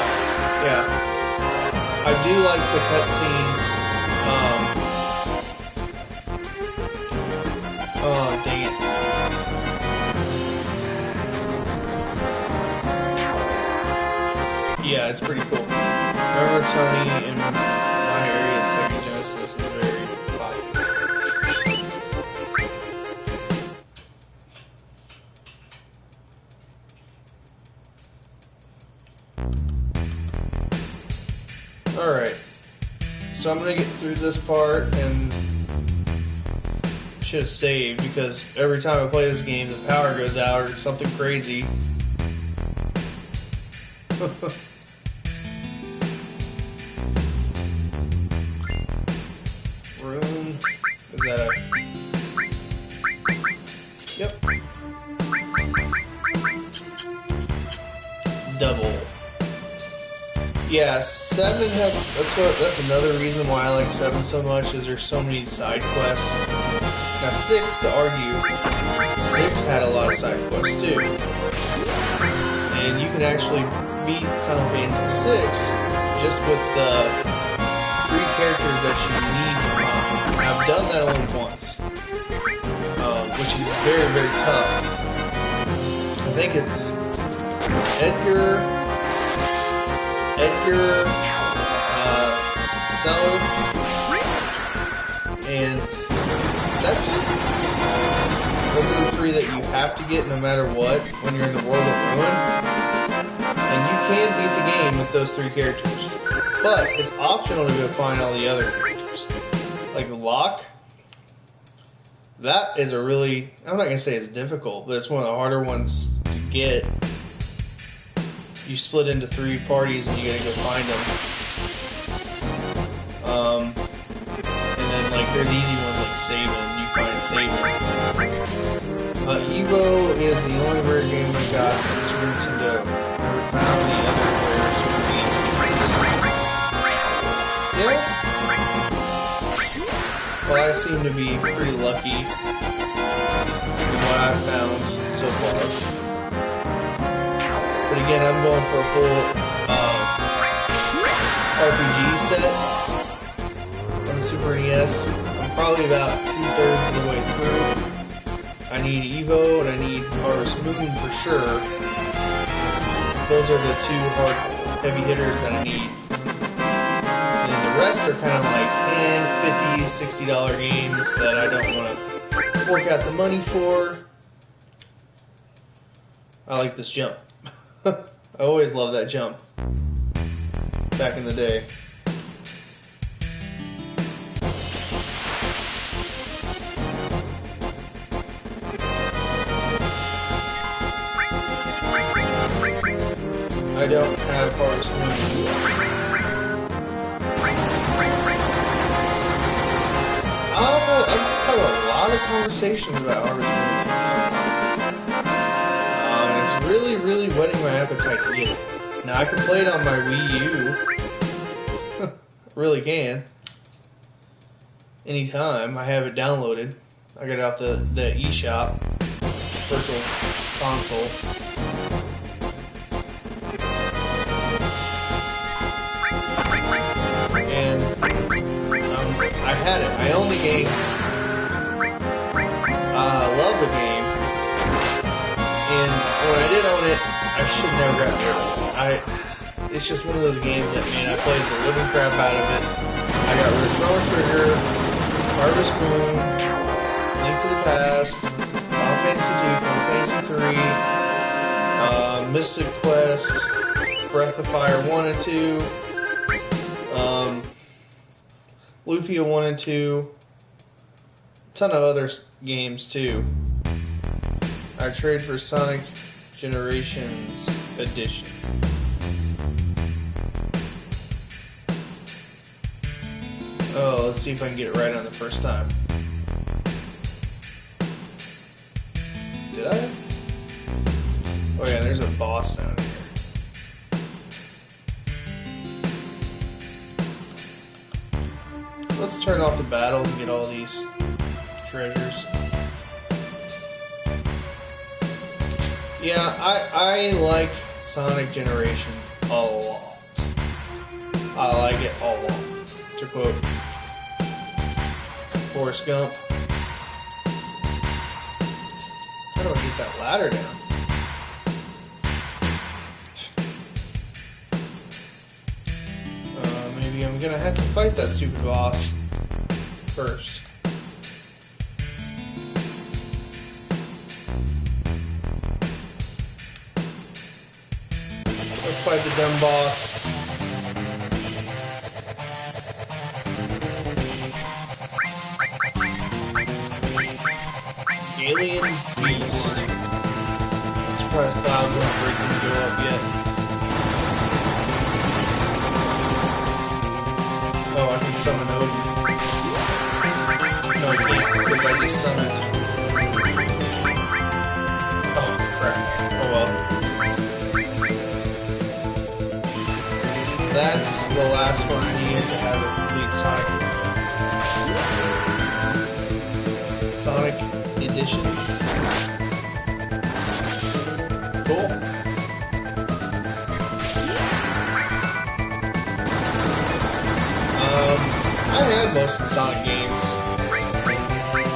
I do like the cutscene. Oh, dang it. Yeah, it's pretty cool. Remember Tony in my area, Sega Genesis was very popular. Alright, so I'm going to get through this part and should have saved because every time I play this game the power goes out or something crazy. Room, is that a... Yep. Double. Yeah, 7 has, that's another reason why I like 7 so much, is there's so many side quests. Now 6, to argue, 6 had a lot of side quests too. And you can actually beat Final Fantasy 6 just with the 3 characters that you need to find. I've done that only once, which is very, very tough. I think it's Edgar, Celis, and Setsu. Those are the 3 that you have to get no matter what when you're in the World of Ruin. And you can beat the game with those 3 characters. But it's optional to go find all the other characters. Like Locke. That is a really, I'm not going to say it's difficult, but it's one of the harder ones to get. You split into 3 parties and you gotta go find them. And then like there's easy ones like Sabin. You find Sabin. Evo is the only rare game I got from Super Nintendo. Never found the other rare Super NES games. Yeah. Well, I seem to be pretty lucky in what I've found so far. But again, I'm going for a full RPG set on the Super NES. I'm probably about 2/3 of the way through. I need Evo and I need Harvest Moon for sure. Those are the 2 hard, heavy hitters that I need. And then the rest are kind of like $50, $60 games that I don't want to fork out the money for. I like this jump. I always loved that jump back in the day. I don't have Harvest Moon. I've had a lot of conversations about Harvest Moon. It's really, really whetting my appetite to get it. Now I can play it on my Wii U. Really can. Anytime. I have it downloaded. I got it off the eShop. Virtual console. And I had it. I own the game. I love the game. And when I did own it, I should never got near it. It's just one of those games that, man, I played the living crap out of it. I got rid of Chrono Trigger, Harvest Moon, Link to the Past, Final Fantasy 2, Final Fantasy 3, Mystic Quest, Breath of Fire 1 and 2, Lufia 1 and 2, a ton of other games too. I trade for Sonic Generations Edition. Oh, let's see if I can get it right on the first time. Did I? Oh yeah, there's a boss down here. Let's turn off the battles and get all these treasures. Yeah, I like Sonic Generations a lot. I like it a lot. To quote Forrest Gump. How do I get that ladder down? Maybe I'm gonna have to fight that stupid boss first. Let's fight the dumb boss. Alien Beast. I'm surprised Cloud's not breaking to go up yet. Oh, I can summon Odin. No, I can't, because I just summoned. Oh, crap. Oh well. That's the last one I needed to have a complete Sonic editions. Cool. I have most of the Sonic games,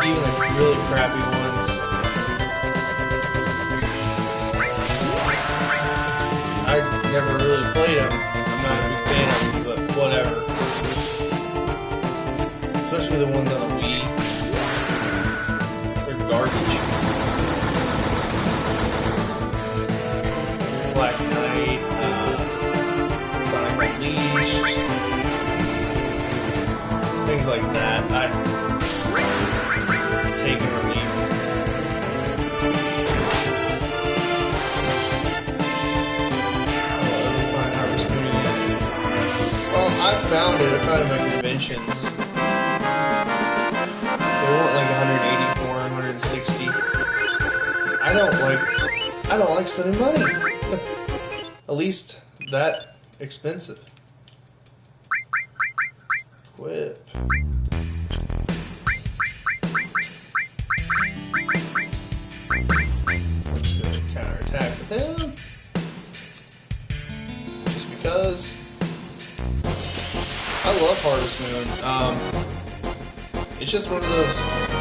even the really crappy ones. I never really played them. I'm not a big fan of them, but whatever. Especially the ones on the Wii. Garbage. Black Knight, Sonic Unleashed, things like that. I take them or leave them. Let me find Harvest Moon again. Well, I found it. I found it at my conventions. They want like 184, 160. I don't like spending money. At least that expensive. Equip. Let's go counterattack with him. Just because I love Harvest Moon. It's just one of those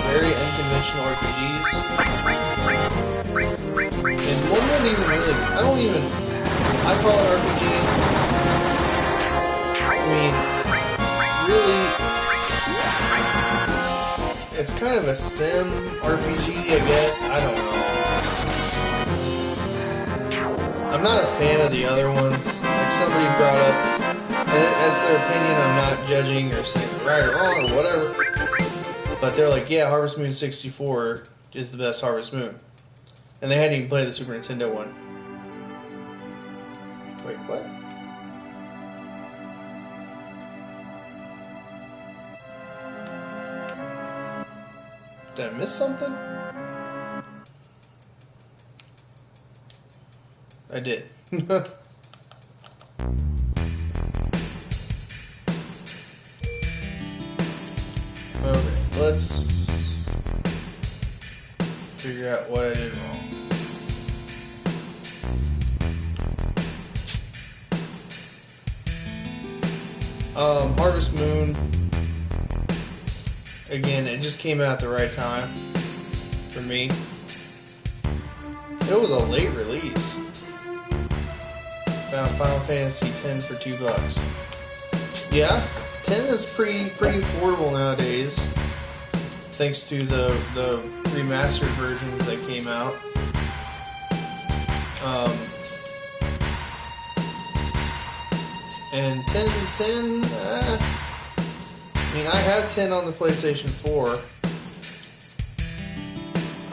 very unconventional RPGs. And one wouldn't even really, I call it RPG. I mean, really, it's kind of a sim RPG, I guess. I don't know. I'm not a fan of the other ones. Like somebody brought up, and that's their opinion, I'm not judging or saying they're right or wrong or whatever. But they're like, yeah, Harvest Moon 64 is the best Harvest Moon. And they hadn't even played the Super Nintendo one. Wait, what? Did I miss something? I did. Okay, let's figure out what I did wrong. Harvest Moon. Again, it just came out at the right time for me. It was a late release. Found Final Fantasy X for $2. Yeah, 10 is pretty affordable nowadays, thanks to the remastered versions that came out. And 10, I mean, I had 10 on the PlayStation 4.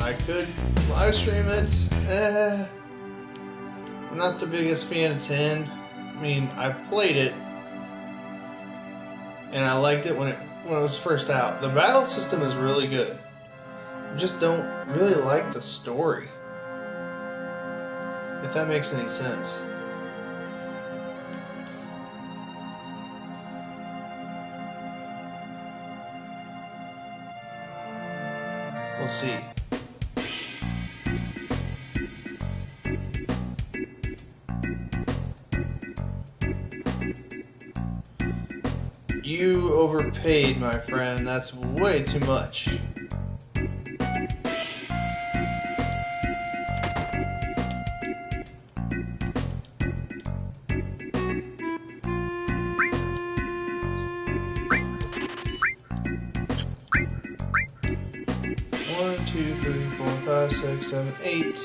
I could live stream it. I'm not the biggest fan of 10. I mean, I played it, and I liked it when it was first out. The battle system is really good. I just don't really like the story, if that makes any sense. We'll see. You overpaid, my friend. That's way too much. One, two, three, four, five, six, seven, 8.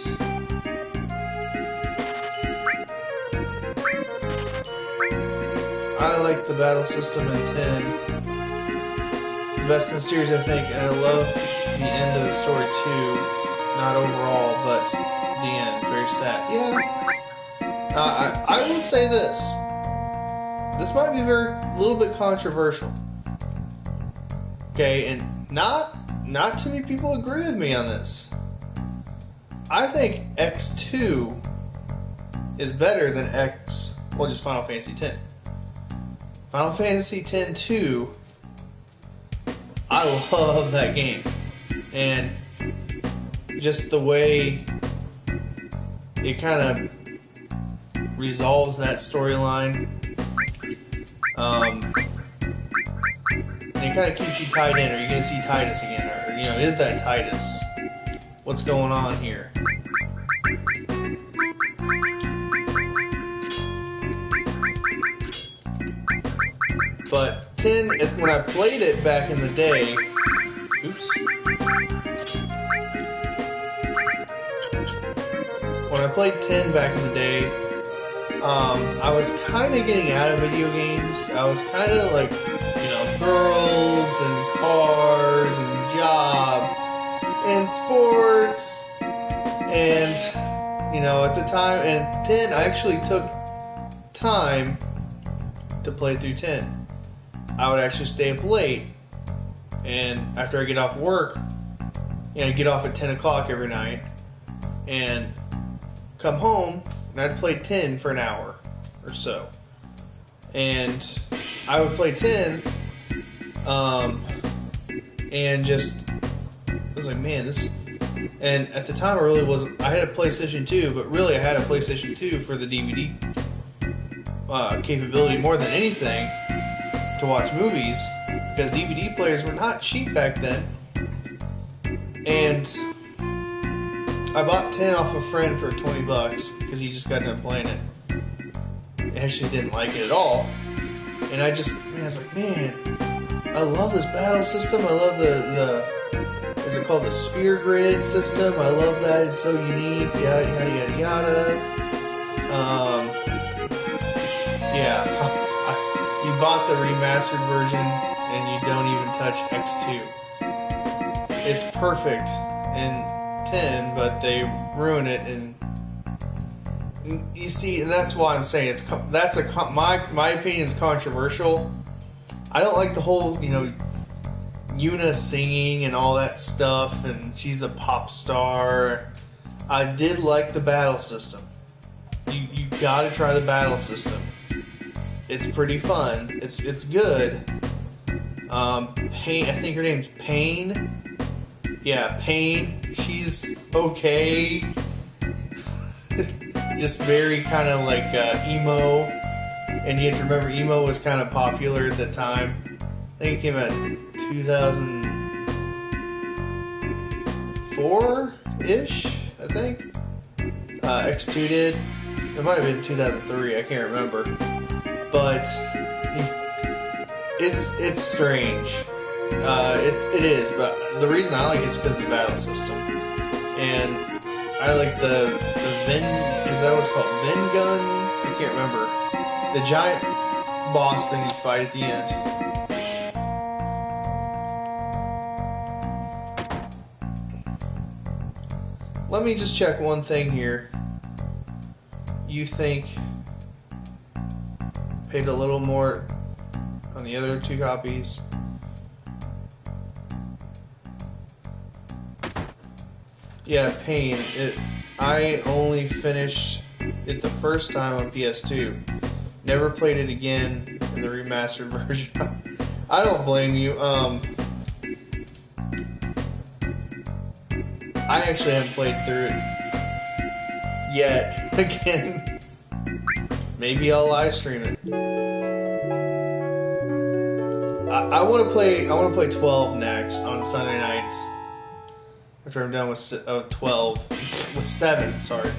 I like the battle system in 10. The best in the series, I think, and I love the end of the story too. Not overall, but the end. Very sad. Yeah. I will say this. This might be a little bit controversial. Okay, and not too many people agree with me on this. I think X2 is better than just Final Fantasy X. Final Fantasy X-2, I love that game. And just the way it kind of resolves that storyline. And it kind of keeps you tied in. Are you going to see Titus again? Or, is that Titus? What's going on here? But 10, when I played it back in the day, when I played 10 back in the day, I was kind of getting out of video games. I was kind of like, girls and cars and jobs and sports, and at the time, and 10, I actually took time to play through 10. I would actually stay up late, and after I get off work, get off at 10 o'clock every night, and come home, and I'd play 10 for an hour or so. And I would play 10, and just, I was like, man, this, and at the time I really wasn't, I had a PlayStation 2, but really I had a PlayStation 2 for the DVD capability more than anything to watch movies, because DVD players were not cheap back then. And I bought 10 off a friend for $20 because he just got done playing it. I actually didn't like it at all. And I was like, man, I love this battle system. I love the is it called the sphere grid system? I love that. It's so unique. Yada, yada, yada. You bought the remastered version and you don't even touch X2. It's perfect in 10, but they ruin it, and you see, and that's why I'm saying my opinion is controversial. I don't like the whole, Yuna singing and all that stuff, and she's a pop star. I did like the battle system. You gotta try the battle system. It's pretty fun. It's good. Pain, I think her name's Pain. Yeah, Pain. She's okay. Just very kind of like emo. And you have to remember, emo was kind of popular at the time. I think it came out in 2004-ish, I think. X2 did. It might have been 2003, I can't remember. But it's strange. It is, but the reason I like it is because of the battle system. And I like the Ven, is that what's called? Ven gun? I can't remember. The giant boss thing you fight at the end. Let me just check one thing here. You think paid a little more on the other 2 copies? Yeah, Pain. I only finished it the first time on PS2. Never played it again in the remastered version. I don't blame you. I actually haven't played through it yet. Again, maybe I'll live stream it. I want to play 12 next on Sunday nights. After I'm done with 12, with 7. Sorry.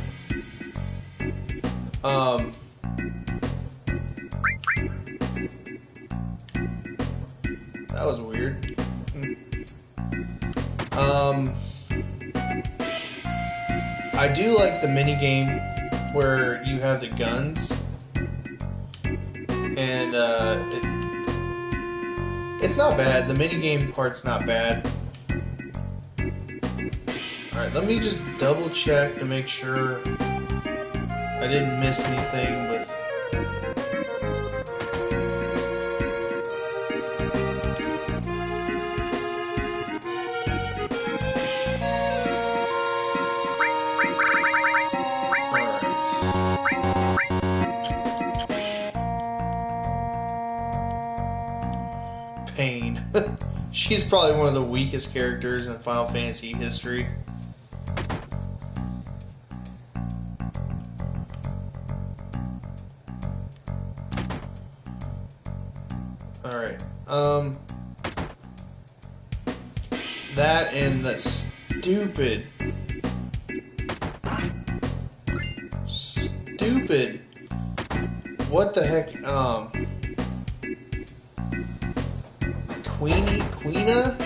That was weird. I do like the mini game where you have the guns, and it's not bad. The mini game part's not bad. All right, let me just double check to make sure I didn't miss anything with. Pain. She's probably one of the weakest characters in Final Fantasy history. Alright. That and the stupid what the heck, Queena?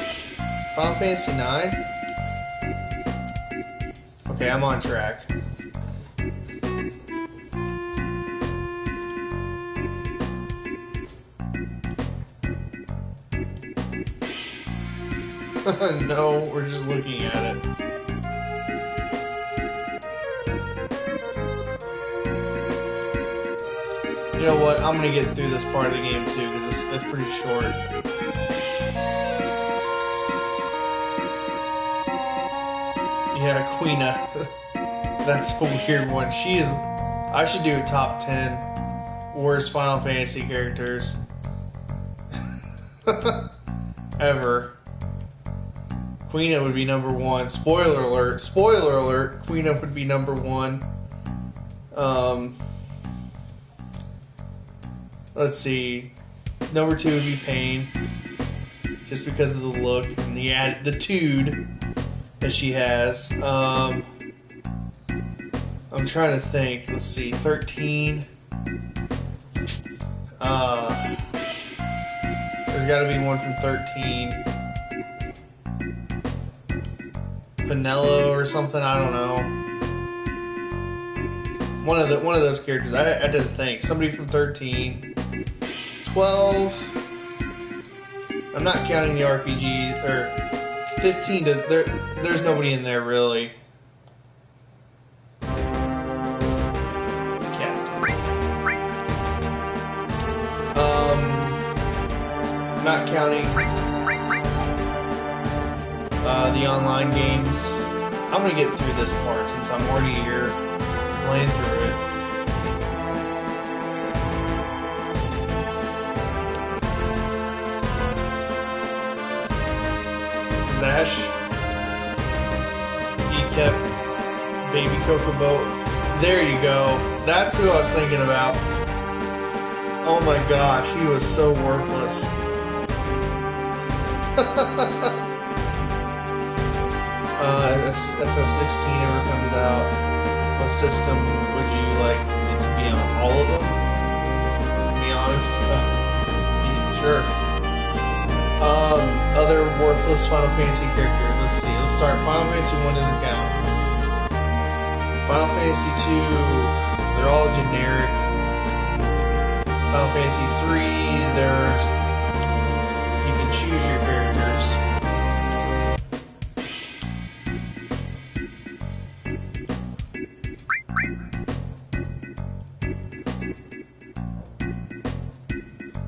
Final Fantasy 9? Okay, I'm on track. No, we're just looking at it. You know what? I'm gonna get through this part of the game too, because it's pretty short. Yeah, Queena. That's a weird one. She is. I should do a top 10 worst Final Fantasy characters ever. Queena would be number 1. Spoiler alert. Spoiler alert. Queena would be number 1. Let's see. Number 2 would be Pain, just because of the look and the attitude that she has. I'm trying to think. Let's see. 13. There's got to be one from 13. Vanilla or something. I don't know. One of those characters. I didn't think. Somebody from 13. 12. I'm not counting the RPG. Or 15 does. There's nobody in there really. Not counting the online games. I'm gonna get through this part since I'm already here playing through it. Zash. He kept Baby Chocobo. There you go. That's who I was thinking about. Oh my gosh, he was so worthless. If FF16 ever comes out, what system would you like it to be on? All of them? To be honest? Sure. Other worthless Final Fantasy characters. Let's see. Let's start. Final Fantasy 1 doesn't count. Final Fantasy 2, they're all generic. Final Fantasy 3, there's you can choose your characters.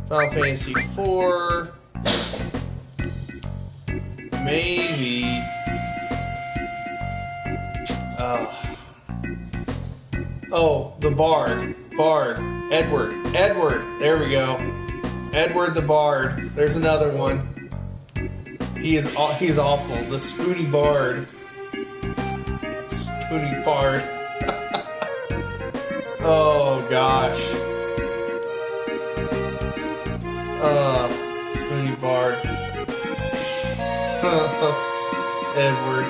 Final Fantasy 4, maybe. Oh, the Bard. Edward. There we go. Edward the Bard. There's another one. He's awful. The Spoony Bard. Spoony Bard. Oh gosh. Spoony Bard. Edward.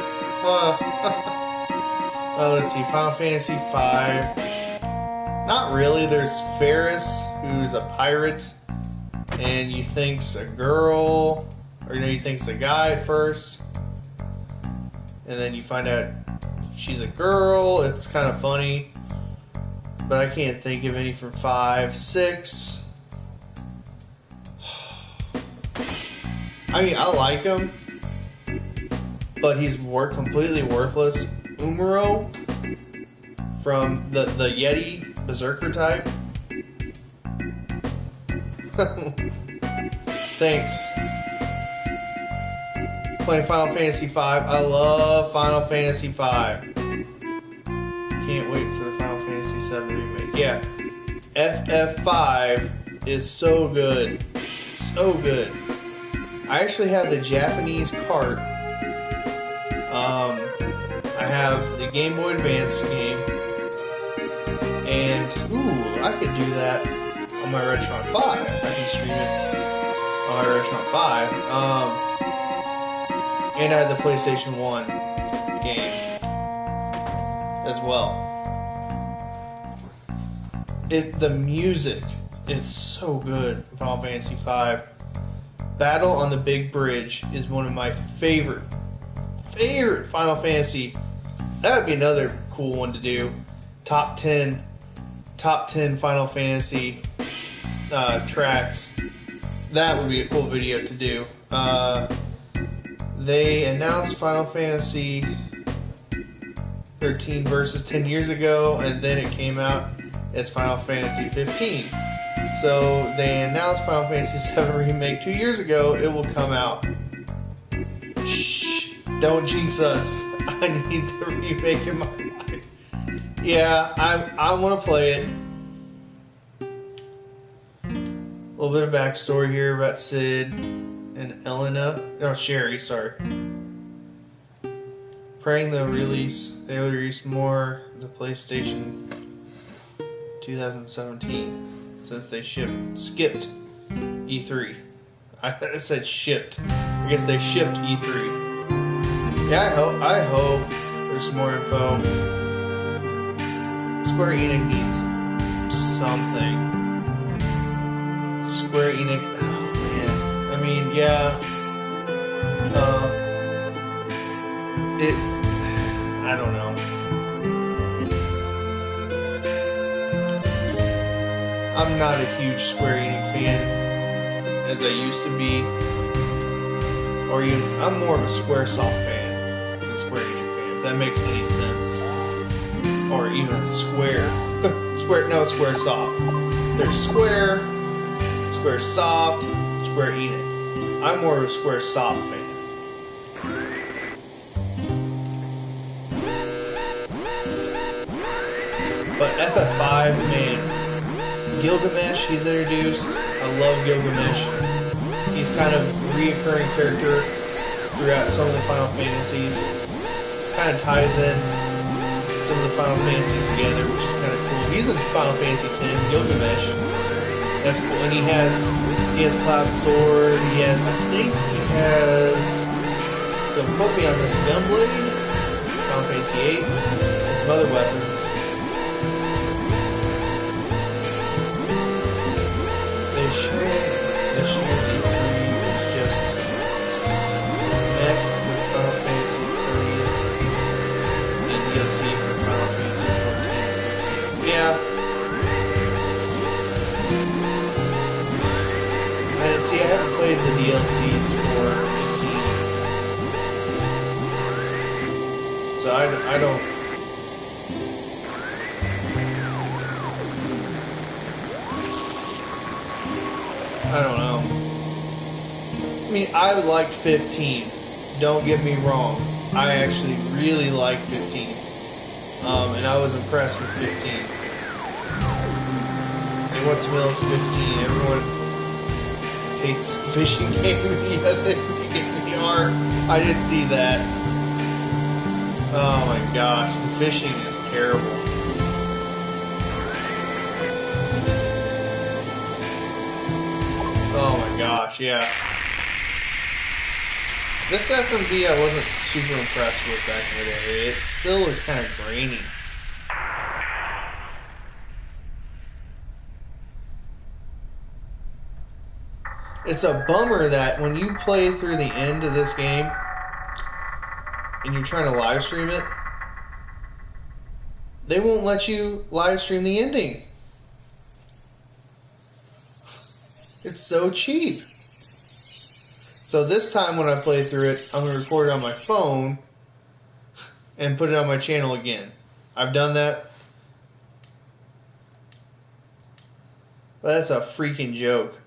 Let's see. Final Fantasy 5. Not really. There's Ferris, who's a pirate, and you think's a girl, or you think's a guy at first, and then you find out she's a girl. It's kind of funny, but I can't think of any from 5. 6. I mean, I like him, but he's completely worthless. Umuro from the Yeti Berserker type. Thanks. Playing Final Fantasy V. I love Final Fantasy V. Can't wait for the Final Fantasy VII remake. Yeah. FF5 is so good. So good. I actually have the Japanese cart. I have the Game Boy Advance game. And, ooh, I could do that on my Retron 5. I can stream it on my Retron 5. And I have the PlayStation 1 game as well. The music, it's so good in Final Fantasy V. Battle on the Big Bridge is one of my favorite Final Fantasy. That would be another cool one to do. Top 10 Final Fantasy tracks. That would be a cool video to do. They announced Final Fantasy 13 Versus 10 years ago, and then it came out as Final Fantasy 15. So they announced Final Fantasy 7 Remake 2 years ago. It will come out. Shh! Don't jinx us. I need the remake in my life. Yeah, I want to play it. A little bit of backstory here about Sid and Elena. No, Sherry, sorry. Praying they release more of the PlayStation 2017 since they skipped E3. I said shipped. I guess they shipped E3. Yeah, I hope there's more info. Square Enix needs something. Square Enix, oh man. I mean, yeah. I don't know. I'm not a huge Square Enix fan as I used to be. I'm more of a Squaresoft fan than Square Enix fan, if that makes any sense. Or even Square. Squaresoft. There's Square, Squaresoft, Square Enix. I'm more of a Squaresoft fan. But FF5, man, Gilgamesh, he's introduced. I love Gilgamesh. He's kind of a reoccurring character throughout some of the Final Fantasies. Kind of ties in some of the Final Fantasies together, which is kind of cool. He's in Final Fantasy X, Gilgamesh. That's cool. And he has Cloud's sword. I think he has, don't quote me on this, Gunblade, Final Fantasy VIII, and some other weapons. They show this year's E3 is just mech with Final Fantasy III and DLC for Final Fantasy XIV. Yeah. And see, I haven't played the DLCs for 15. So I don't. I don't know. I mean, I liked 15. Don't get me wrong. I actually really liked 15. And I was impressed with 15. And what's milk 15? Everyone hates the fishing game. Yeah, they are. I did see that. Oh my gosh, the fishing is terrible. Oh my gosh, yeah. This FMV I wasn't super impressed with back in the day. It still is kind of grainy. It's a bummer that when you play through the end of this game and you're trying to live stream it, they won't let you live stream the ending. It's so cheap. So this time when I play through it, I'm going to record it on my phone and put it on my channel again. I've done that. But that's a freaking joke.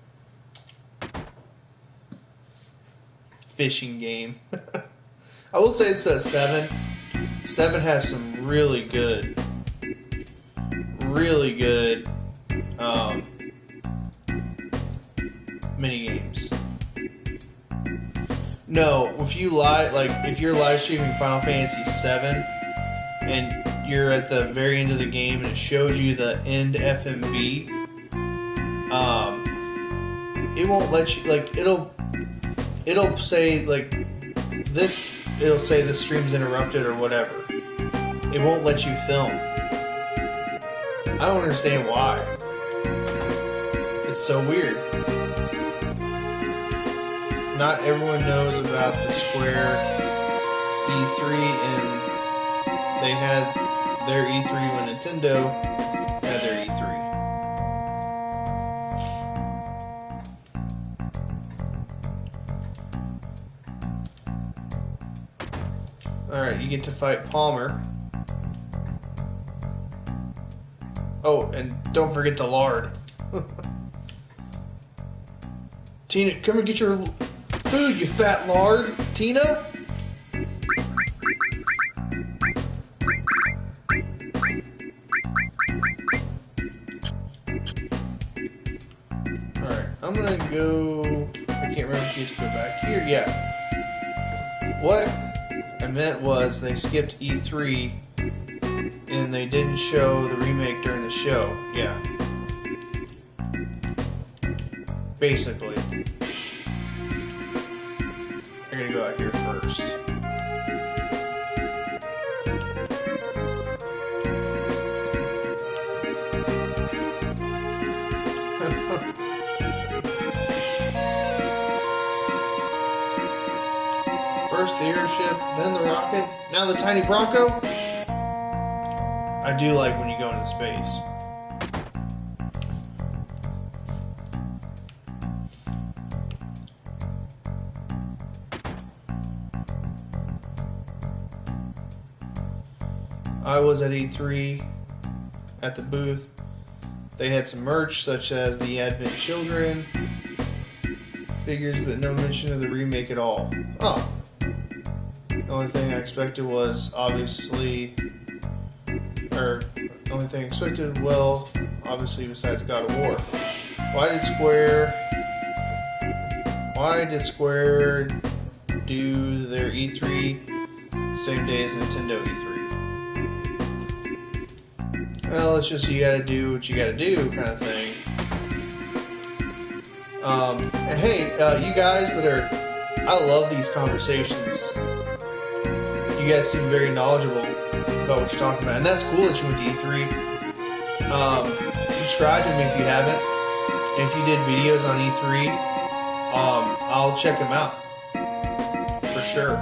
Fishing game. I will say it's a 7. 7 has some really good mini games. No, if you're live streaming Final Fantasy 7 and you're at the very end of the game and it shows you the end FMV, it won't let you, like, it'll say, like, it'll say the stream's interrupted or whatever. It won't let you film. I don't understand why. It's so weird. Not everyone knows about the Square E3, and they had their E3 when Nintendo had their E3. Alright, you get to fight Palmer. Oh, and don't forget the lard. Tina, come and get your food, you fat lard. Tina? Alright, I'm gonna go... I can't remember if you have to go back here. Yeah. What I meant was they skipped E3 and they didn't show the remake during the show. Yeah. Basically. I'm gonna go out here first. First the airship, then the rocket, now the tiny Bronco. I do like when you go into space. I was at E3 at the booth. They had some merch such as the Advent Children figures, but no mention of the remake at all. Oh. The only thing I expected was obviously, or Only thing expected, well, obviously besides God of War. Why did Square do their E3 same day as Nintendo E3? Well, it's just you gotta do what you gotta do kind of thing. And hey, you guys that are, I love these conversations. You guys seem very knowledgeable about what you're talking about, and that's cool that you went to E3. Subscribe to me if you haven't, and if you did videos on E3, I'll check them out for sure.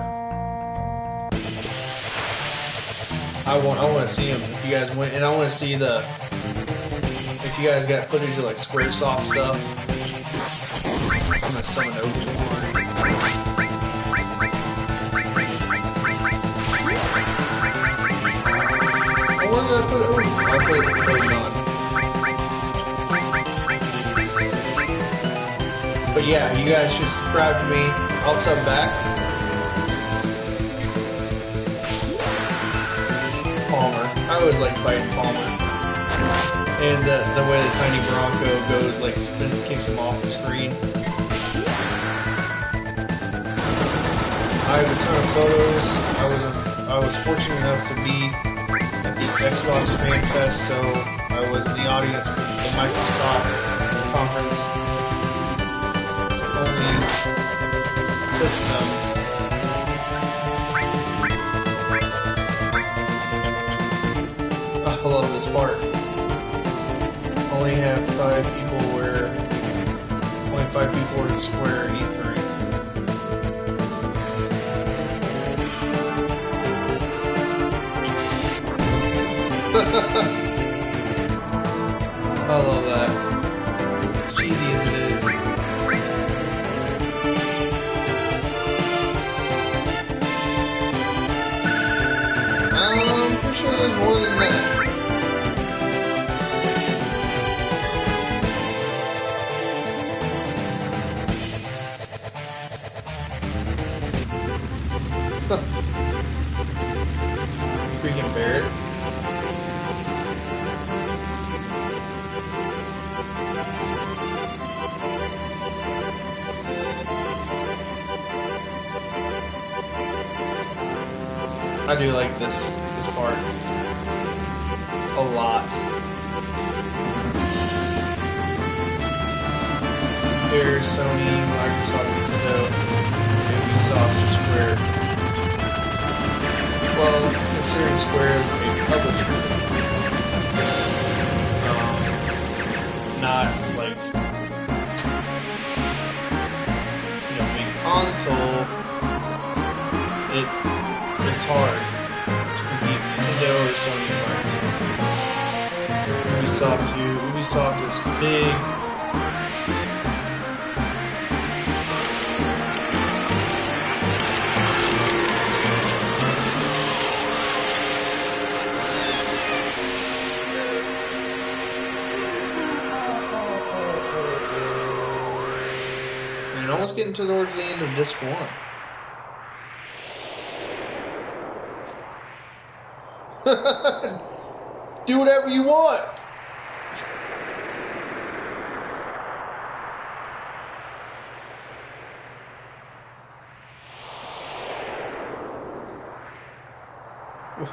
I want to see them if you guys went, and I want to see if you guys got footage of like Squaresoft stuff. I'm gonna summon Obi-Wan. Where did I put it? I put it on. But yeah, you guys should subscribe to me. I'll sub back. Palmer. I always like fighting Palmer. And the way the tiny Bronco goes, like, kicks him off the screen. I have a ton of photos. I was fortunate enough to be at the Xbox Fan Fest, so I was in the audience for the Microsoft conference. Only took some. I love this part. Only have 5 people were at Square E3. I love that. As cheesy as it is. I'm pretty sure there's more than that. Freaking Barrett. I do like this part a lot. Here's Sony, Microsoft, Nintendo, Ubisoft, Square. Well, considering Square as a publisher, not like big console, it's hard to compete Nintendo or Sony and Microsoft. Ubisoft too. Ubisoft is big. And almost getting towards the end of Disc 1. Do whatever you want.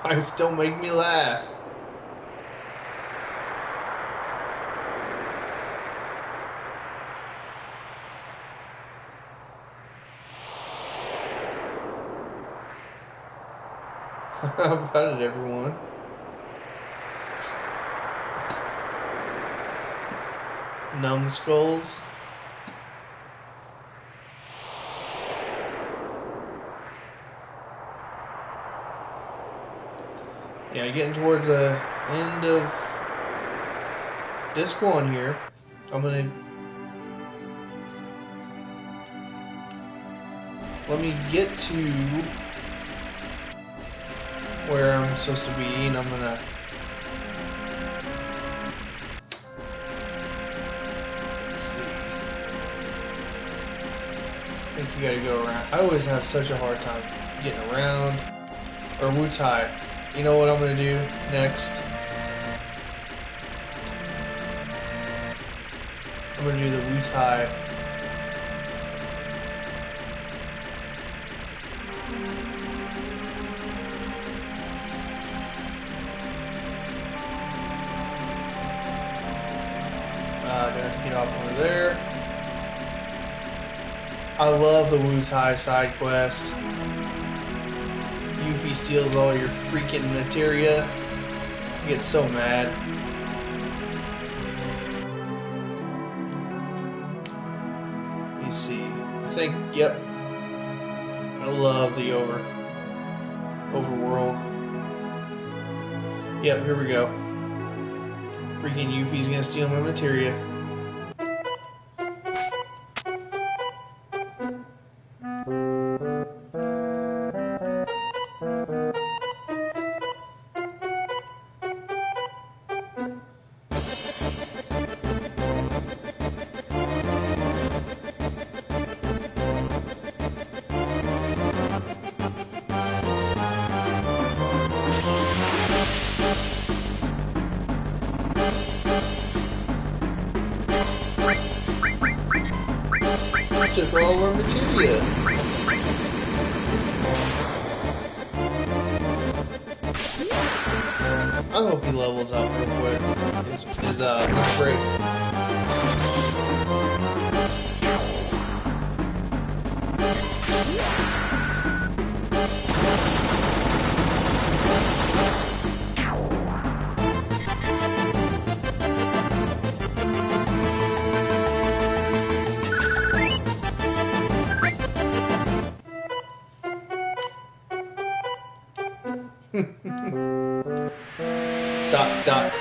Wife, don't make me laugh. How about it, everyone? Numbskulls. Yeah, getting towards the end of Disc 1 here. Let me get to where I'm supposed to be, and I'm gonna I think you gotta go around. I always have such a hard time getting around. Or Wutai. You know what I'm gonna do next? I'm gonna do the Wu-Tai. Do I have to get off over there? I love the Wu-Tai side quest. Yuffie steals all your freaking materia. I get so mad. Let me see. I think, yep. I love the overworld. Yep, here we go. Freaking Yuffie's gonna steal my materia. Took all our materia. I hope he levels up real quick. His break.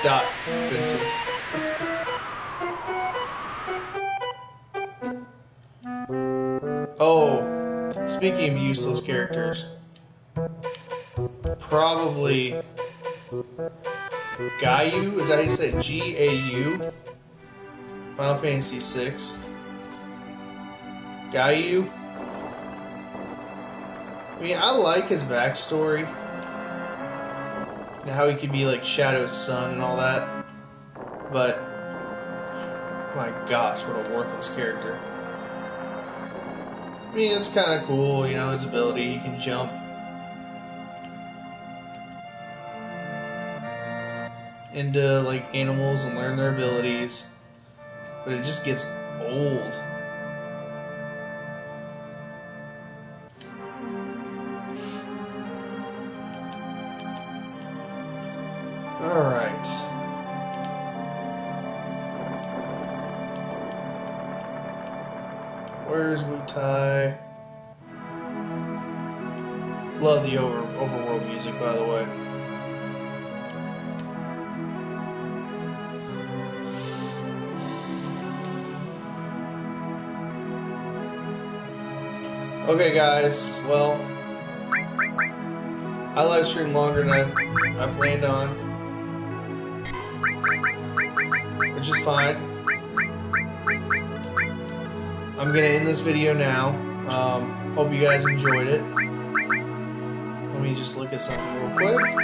Dot, Vincent. Oh, speaking of useless characters, probably Gayu, is that how you say it? G-A-U? Final Fantasy VI. Gayu? I mean, I like his backstory. And how he could be like Shadow's son and all that. But, my gosh, what a worthless character. I mean, it's kind of cool, you know, his ability, he can jump. Into, like, animals and learn their abilities. But it just gets old. Alright. Where's Wu-Tai? Love the overworld music, by the way. Okay, guys. Well, I live streamed longer than I planned on, which is fine. I'm gonna end this video now. Hope you guys enjoyed it. Let me just look at something real quick.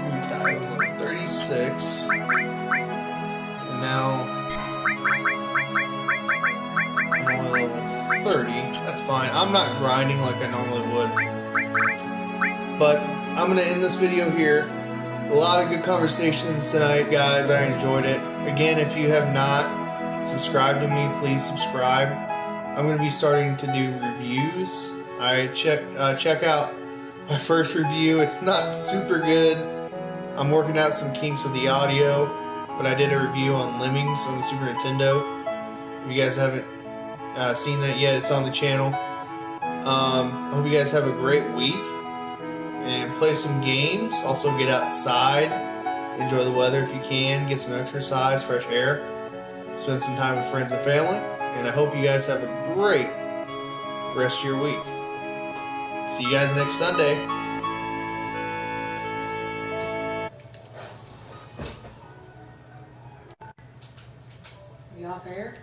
Wu-Tai was level 36, and now I'm only level 30. That's fine. I'm not grinding like I normally would, but I'm going to end this video here. A lot of good conversations tonight, guys. I enjoyed it. Again, if you have not subscribed to me, please subscribe. I'm going to be starting to do reviews. Check out my first review. It's not super good. I'm working out some kinks with the audio, but I did a review on Lemmings on the Super Nintendo. If you guys haven't seen that yet, it's on the channel. I hope you guys have a great week. And play some games. Also get outside, enjoy the weather if you can, get some exercise, fresh air, spend some time with friends and family, and I hope you guys have a great rest of your week. See you guys next Sunday. You off air?